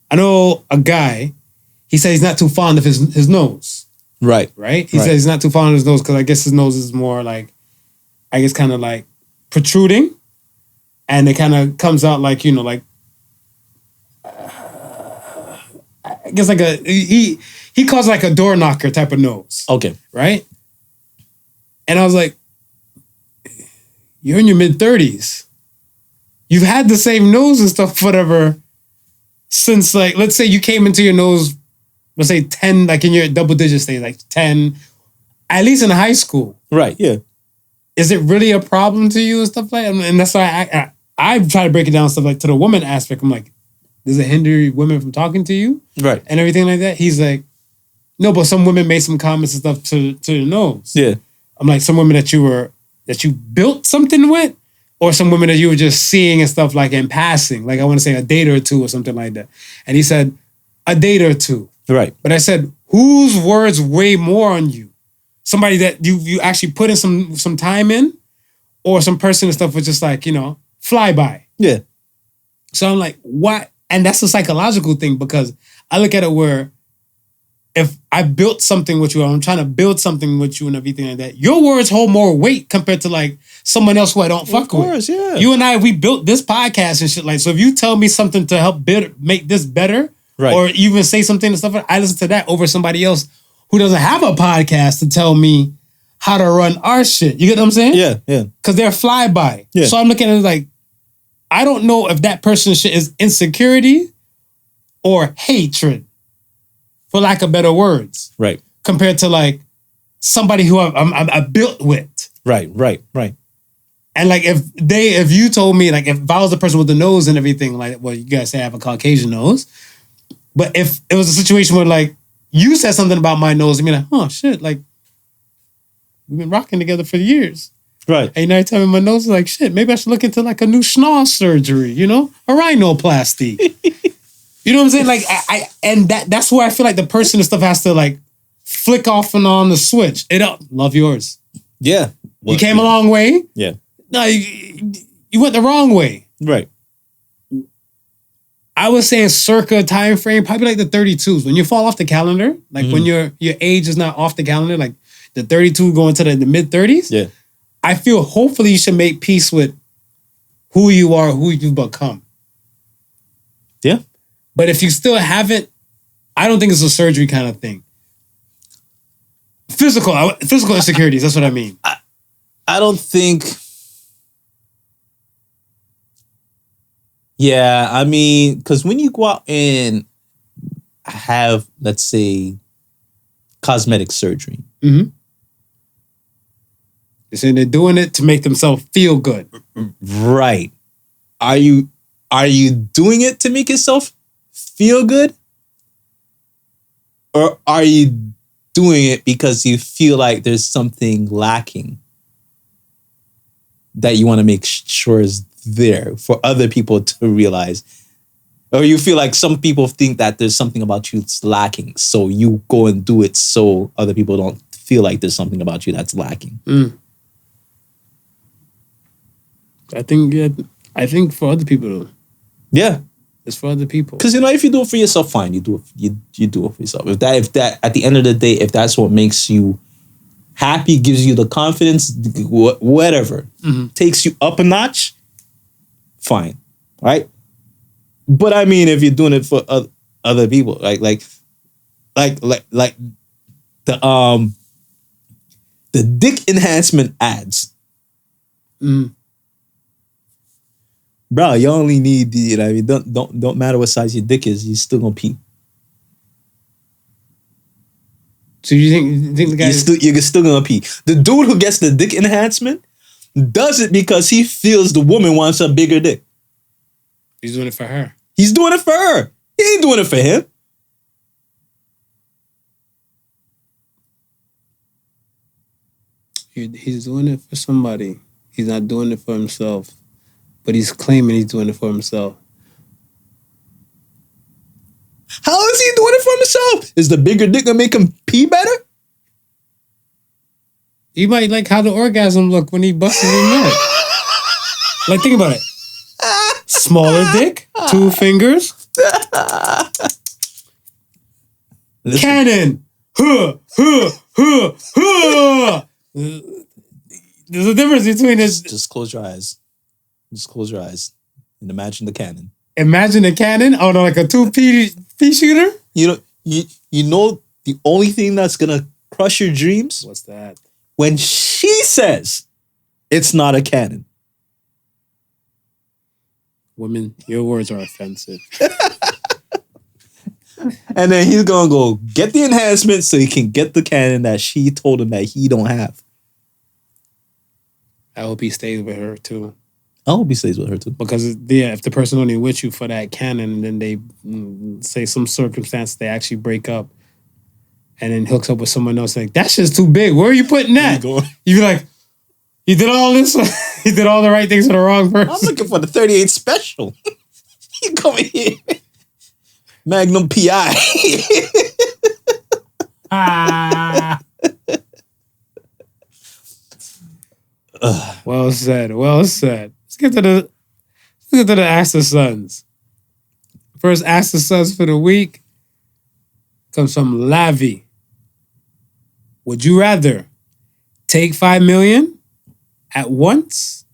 I know a guy, he said he's not too fond of his nose. Right. Right? He said he's not too fond of his nose because I guess his nose is more like, I guess kind of like protruding, and it kind of comes out like, like, I guess like he calls it like a door knocker type of nose. Okay. Right? And I was like, you're in your mid-30s. You've had the same nose and stuff, whatever, since like, let's say you came into your nose, let's say 10, like in your double digit stage, like 10, at least in high school. Right, yeah. Is it really a problem to you and stuff like that? And that's why I try to break it down stuff like to the woman aspect. I'm like, does it hinder women from talking to you? Right. And everything like that? He's like, no, but some women made some comments and stuff to the nose. Yeah. I'm like, some women that you built something with, or some women that you were just seeing and stuff like in passing. Like I want to say a date or two or something like that. And he said, a date or two. Right. But I said, whose words weigh more on you? Somebody that you actually put in some time in, or some person and stuff was just like, fly by. Yeah. So I'm like, what? And that's a psychological thing because I look at it where if I built something with you, or I'm trying to build something with you and everything like that, your words hold more weight compared to like someone else who I don't fuck with. Of course, yeah. You and I, we built this podcast and shit like, so if you tell me something to help make this better, right, or even say something and stuff, I listen to that over somebody else who doesn't have a podcast to tell me how to run our shit. You get what I'm saying? Yeah, yeah. Because they're flyby. Yeah. So I'm looking at it like, I don't know if that person's shit is insecurity or hatred, for lack of better words. Right. Compared to like somebody who I built with. Right. And like if you told me, like if I was the person with the nose and everything, like, well, you guys say I have a Caucasian nose. But if it was a situation where like you said something about my nose and be like, oh shit, like we've been rocking together for years. Right. And now you tell me my nose is like, shit, maybe I should look into like a new schnoz surgery, a rhinoplasty. You know what I'm saying? Like and that's where I feel like the person and stuff has to like flick off and on the switch. It up. Love yours. Yeah. You came a long way. Yeah. No, you went the wrong way. Right. I was saying circa time frame, probably like the 32s. When you fall off the calendar, like when your age is not off the calendar, like the 32 going to the mid 30s. Yeah. I feel hopefully you should make peace with who you are, who you've become. Yeah. But if you still haven't, I don't think it's a surgery kind of thing. Physical insecurities, that's what I mean. I don't think. Yeah, I mean, because when you go out and have, let's say, cosmetic surgery. Mm-hmm. They're saying they're doing it to make themselves feel good. Right. Are you doing it to make yourself feel good? Or are you doing it because you feel like there's something lacking that you want to make sure is there for other people to realize? Or you feel like some people think that there's something about you that's lacking, so you go and do it so other people don't feel like there's something about you that's lacking. I think for other people, Yeah. it's for other people. Because if you do it for yourself, fine. You do it. You do it for yourself. If that at the end of the day, if that's what makes you happy, gives you the confidence, whatever, takes you up a notch, fine, right? But I mean, if you're doing it for other people, like the dick enhancement ads. Bro, you only need don't matter what size your dick is, you're still gonna pee. So you think the guy You're still gonna pee. The dude who gets the dick enhancement does it because he feels the woman wants a bigger dick. he's doing it for her? He's doing it for her. He ain't doing it for him. He's doing it for somebody. He's not doing it for himself. But he's claiming he's doing it for himself. How is he doing it for himself? Is the bigger dick gonna make him pee better? He might like how the orgasm look when he busts his nut. Like, think about it. Smaller dick, 2 fingers. Cannon. There's a difference between this. Just close your eyes. Just close your eyes and imagine the cannon. Imagine a cannon on like a 2P shooter. You know the only thing that's gonna crush your dreams? What's that? When she says it's not a cannon. Women, your words are offensive. And then he's gonna go get the enhancement so he can get the cannon that she told him that he don't have. I hope he stays with her too. I hope he stays with her too. Because if the person only with you for that cannon, and then they say some circumstance they actually break up, and then hooks up with someone else, like that shit's too big. Where are you putting that? You be like, you did all this. You did all the right things for the wrong person. I'm looking for the 38 special. You come here, Magnum PI. Well said. Well said. Let's get to the Ask the Sons. First Ask the Sons for the week comes from Lavi. Would you rather take $5 million at once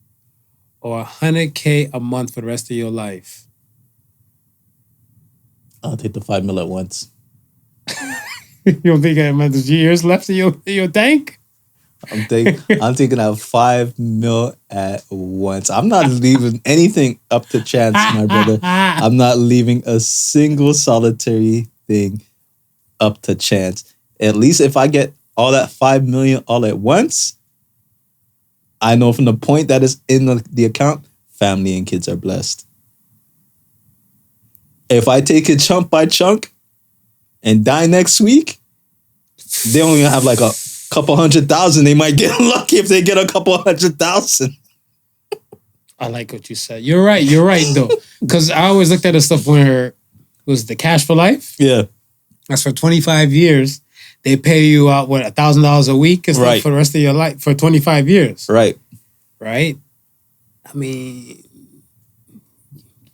or $100K a month for the rest of your life? I'll take the $5 million at once. You don't think there's years left in your tank? I'm thinking of $5 million at once. I'm not leaving anything up to chance, my brother. I'm not leaving a single solitary thing up to chance. At least if I get all that $5 million all at once, I know from the point that is in the account, family and kids are blessed. If I take it chunk by chunk and die next week, they only have like a couple 100,000. They might get lucky if they get a couple 100,000. I like what you said. You're right though. Because I always looked at the stuff where it was the Cash for Life. Yeah. That's for 25 years. They pay you out, $1,000 a week and stuff Right. for the rest of your life for 25 years. Right. Right? I mean,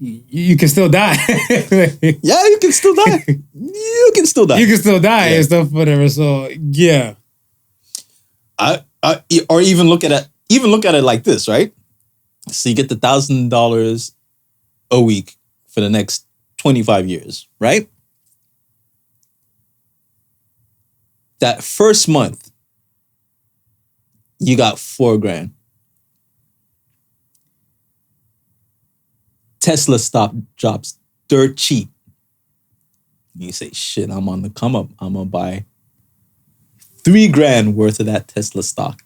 you can still die. Yeah, you can still die. You can still die. You can still die and stuff, whatever. So yeah. Or even look at it like this, right? So you get the $1,000 a week for the next 25 years, right? That first month, you got $4,000. Tesla stock drops dirt cheap. You say, shit, I'm on the come up. I'm gonna buy $3,000 worth of that Tesla stock.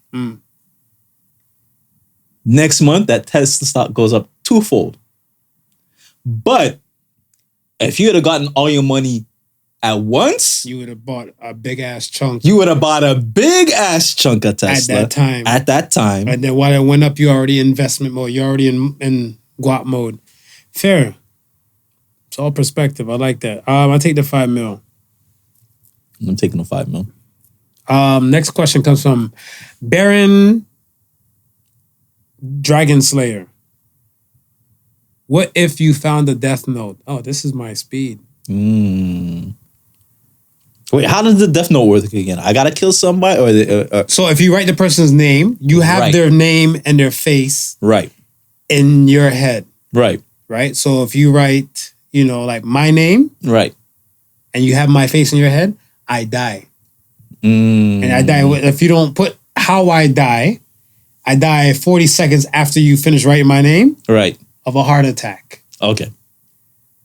Next month, that Tesla stock goes up twofold. But if you had gotten all your money at once, you would have bought a big ass chunk. You would have bought a big ass chunk of Tesla at that time. And then while it went up, you're already in investment mode. You're already in guap mode. Fair. It's all perspective. I like that. I'll take the $5 million. I'm taking the $5 million. Next question comes from Baron Dragon Slayer. What if you found a death note? Oh, this is my speed. Wait, how does the death note work again? I gotta kill somebody, or so if you write the person's name, you have their name and their face in your head. Right. So if you write, like my name, and you have my face in your head, I die. And I die. If you don't put how I die 40 seconds after you finish writing my name. Of a heart attack. Okay.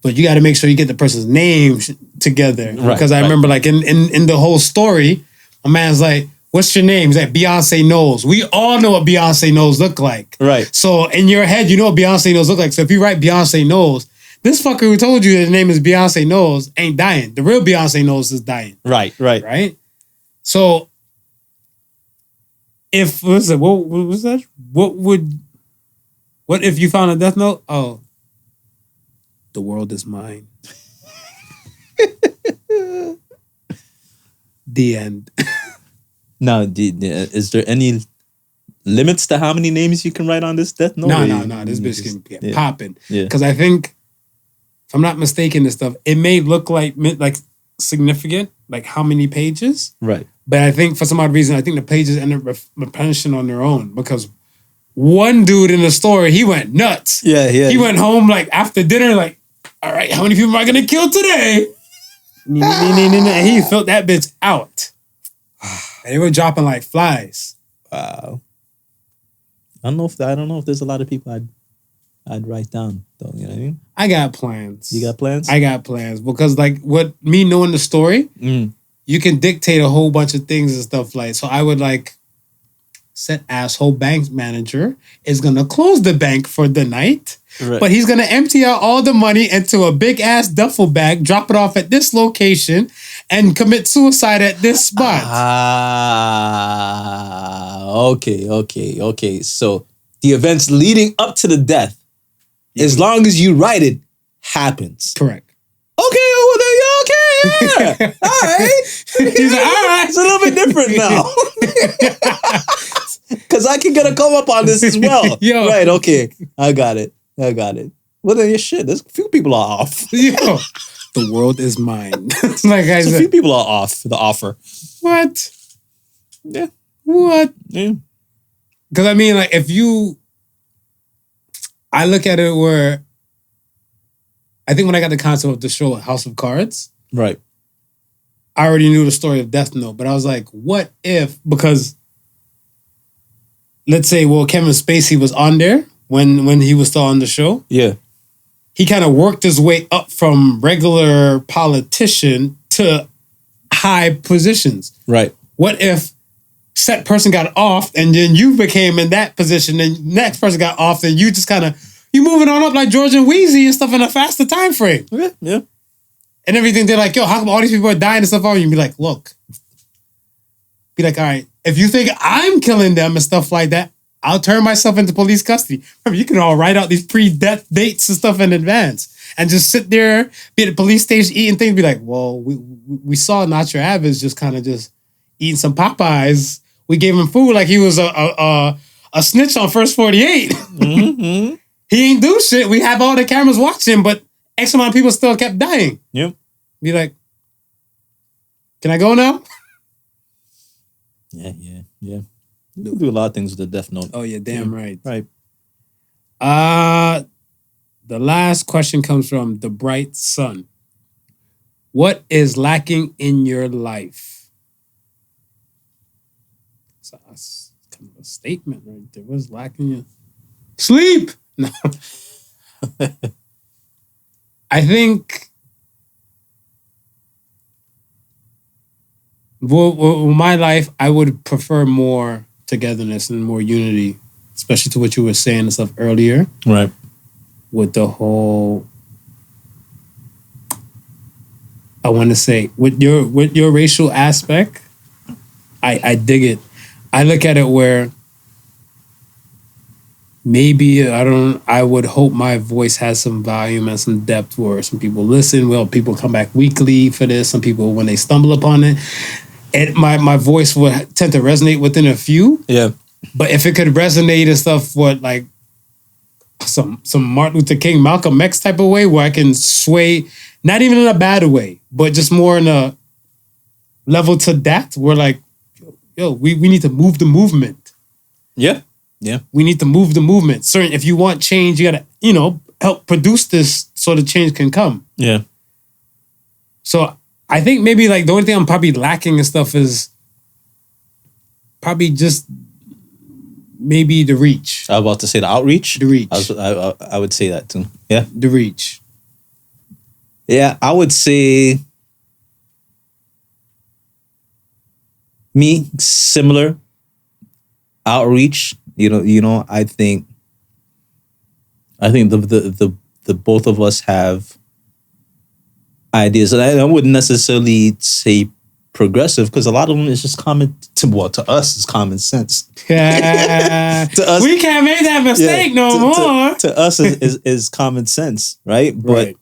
But you got to make sure you get the person's name together. Because I remember like in the whole story, a man's like, what's your name? He's like, Beyonce Knowles. We all know what Beyonce Knowles look like. So in your head, you know what Beyonce Knowles look like. So if you write Beyonce Knowles, this fucker who told you his name is Beyonce Knowles ain't dying. The real Beyonce Knowles is dying. Right? So if, what was that? What if you found a death note? Oh, the world is mine. The end. Now, is there any limits to how many names you can write on this death note? No. This bitch can get popping. Because I think, if I'm not mistaken, this stuff, it may look like significant, like how many pages. But I think for some odd reason, I think the pages end up replenishing on their own because one dude in the story, he went nuts. He went home like after dinner, like, all right, how many people am I gonna kill today? And he filled that bitch out. And they were dropping like flies. Wow. I don't know if there's a lot of people I'd write down though. You know what I mean? I got plans. You got plans? I got plans because like what me knowing the story, you can dictate a whole bunch of things and stuff like. So I would like said asshole bank manager is gonna close the bank for the night, but he's gonna empty out all the money into a big ass duffel bag, drop it off at this location, and commit suicide at this spot. Okay. So the events leading up to the death, as long as you write it, happens. Correct. Okay, well then yeah. All right. He's like, all right. It's a little bit different now. Because I can get a come up on this as well. Right, okay. I got it. Well then, shit, there's a few people are off. The world is mine. Like I said. A few people are off for the offer. What? Yeah. What? Yeah. Because I mean, like, I look at it where, I think when I got the concept of the show House of Cards, I already knew the story of Death Note, but I was like, what if, because let's say, Kevin Spacey was on there when he was still on the show. Yeah. He kind of worked his way up from regular politician to high positions. What if set person got off and then you became in that position and next person got off and you just kind of, you moving on up like George and Wheezy and stuff in a faster time frame. Yeah. And everything, they're like, yo, how come all these people are dying and stuff on you? And be like, look. Be like, all right, if you think I'm killing them and stuff like that, I'll turn myself into police custody. Remember, you can all write out these pre-death dates and stuff in advance and just sit there, be at the police station eating things, be like, well, we saw Nacho Abbas just kind of just eating some Popeyes. We gave him food like he was a snitch on First 48. he ain't do shit. We have all the cameras watching, but X amount of people still kept dying. Yep. Be like, can I go now? Yeah. You can do a lot of things with the death note. Oh, yeah, damn right. Right. The last question comes from The Bright Sun. What is lacking in your life? So that's kind of a statement right there. What's lacking in your sleep? No. I think my life, I would prefer more togetherness and more unity, especially to what you were saying and stuff earlier. Right. With the whole, I want to say, with your racial aspect, I dig it. I look at it where maybe I would hope my voice has some volume and some depth where some people listen. Well, people come back weekly for this. Some people, when they stumble upon it, my voice would tend to resonate within a few. Yeah. But if it could resonate and stuff, what like some Martin Luther King, Malcolm X type of way, where I can sway, not even in a bad way, but just more in a level to that, where like, yo, we need to move the movement. Yeah. Yeah. We need to move the movement. Certain, if you want change, you gotta, help produce this so the change can come. Yeah. So I think maybe like the only thing I'm probably lacking and stuff is probably just maybe the reach. I was about to say the outreach. The reach. I would say that too. Yeah. The reach. Yeah, I would say me similar outreach. I think the both of us have ideas, and I wouldn't necessarily say progressive because a lot of them is just common to us is common sense. Yeah. To us, we can't make that mistake no more. To us is common sense, right? But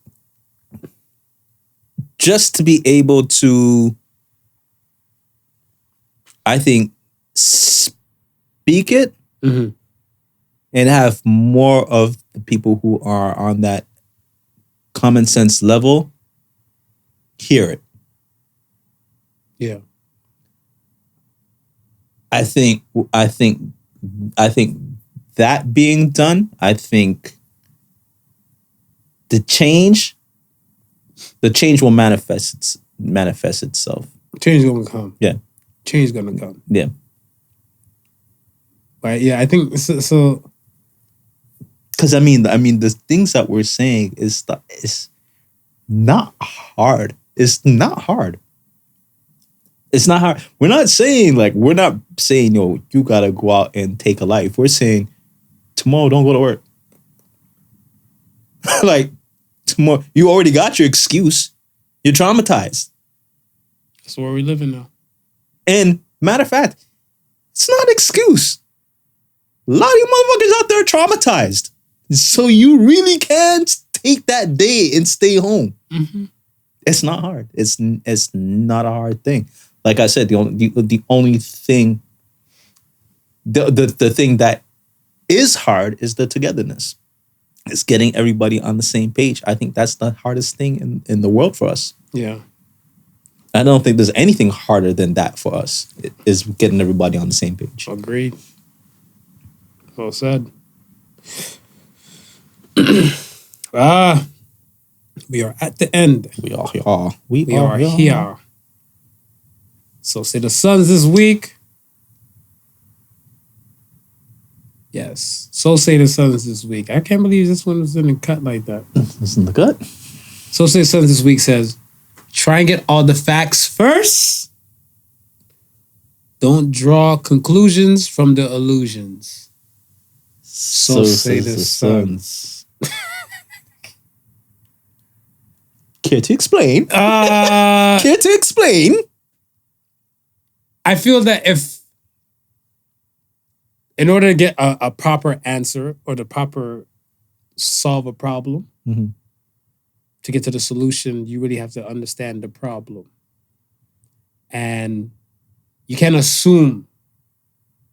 just to be able to, I think, speak it and have more of the people who are on that common sense level hear it. Yeah. I think that being done, I think the change will manifest itself. Change is gonna come. Yeah. Change is gonna come. Yeah. But yeah, I think so. Because I mean, the things that we're saying is not hard. It's not hard. It's not hard. We're not saying yo, you gotta go out and take a life. We're saying tomorrow don't go to work. Like tomorrow, you already got your excuse. You're traumatized. That's where we live in now. And matter of fact, it's not an excuse. A lot of you motherfuckers out there are traumatized. So you really can take that day and stay home. Mm-hmm. It's not hard. It's not a hard thing. Like I said, the only thing, the thing that is hard is the togetherness. It's getting everybody on the same page. I think that's the hardest thing in the world for us. Yeah. I don't think there's anything harder than that for us, is getting everybody on the same page. Agreed. Well said. We are at the end. We are here. We are here. So say the Suns this week. Yes. So say the Suns this week. I can't believe this one was in the cut like that. This in the cut? So say the Suns this week says, try and get all the facts first. Don't draw conclusions from the illusions. So say the Suns. Care to explain? Care to explain? I feel that in order to get a proper answer or to proper solve a problem, to get to the solution, you really have to understand the problem. And you can't assume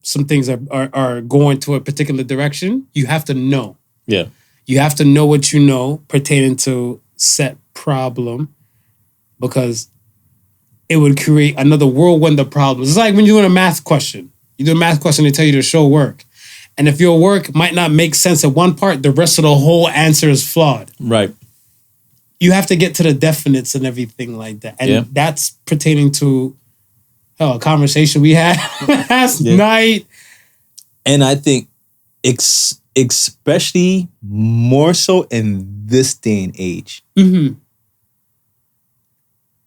some things are going to a particular direction. You have to know. Yeah. You have to know what you know pertaining to set problem, because it would create another whirlwind of problems. It's like when you're doing a math question. You do a math question, they tell you to show work. And if your work might not make sense at one part, the rest of the whole answer is flawed. Right. You have to get to the definites and everything like that. And that's pertaining to a conversation we had last night. And I think especially more so in this day and age. Mm-hmm.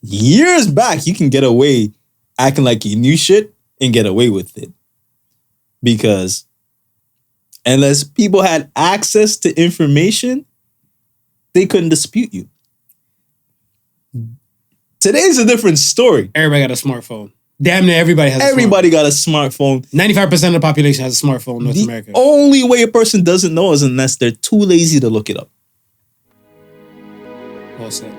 Years back, you can get away acting like you knew shit and get away with it. Because unless people had access to information, they couldn't dispute you. Today's a different story. Everybody got a smartphone. Damn near everybody has Everybody got a smartphone. 95% of the population has a smartphone in North America. The only way a person doesn't know is unless they're too lazy to look it up. Well said.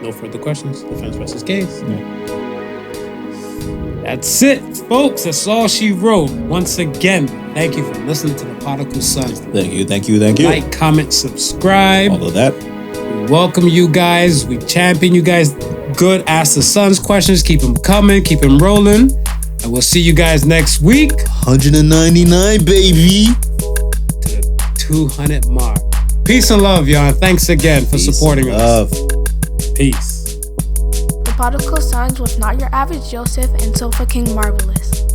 No further questions. Defense versus case. That's it, folks. That's all she wrote. Once again, thank you for listening to the Podical Sons. Thank you. Like, comment, subscribe. All of that. We welcome you guys. We champion you guys. Good Ask the Sons questions. Keep them coming. Keep them rolling. And we'll see you guys next week. 199, baby. To the 200 mark. Peace and love, y'all. Thanks again for supporting us. Peace. The Podical Sons was not your average Joseph and Sofa King Marvelous.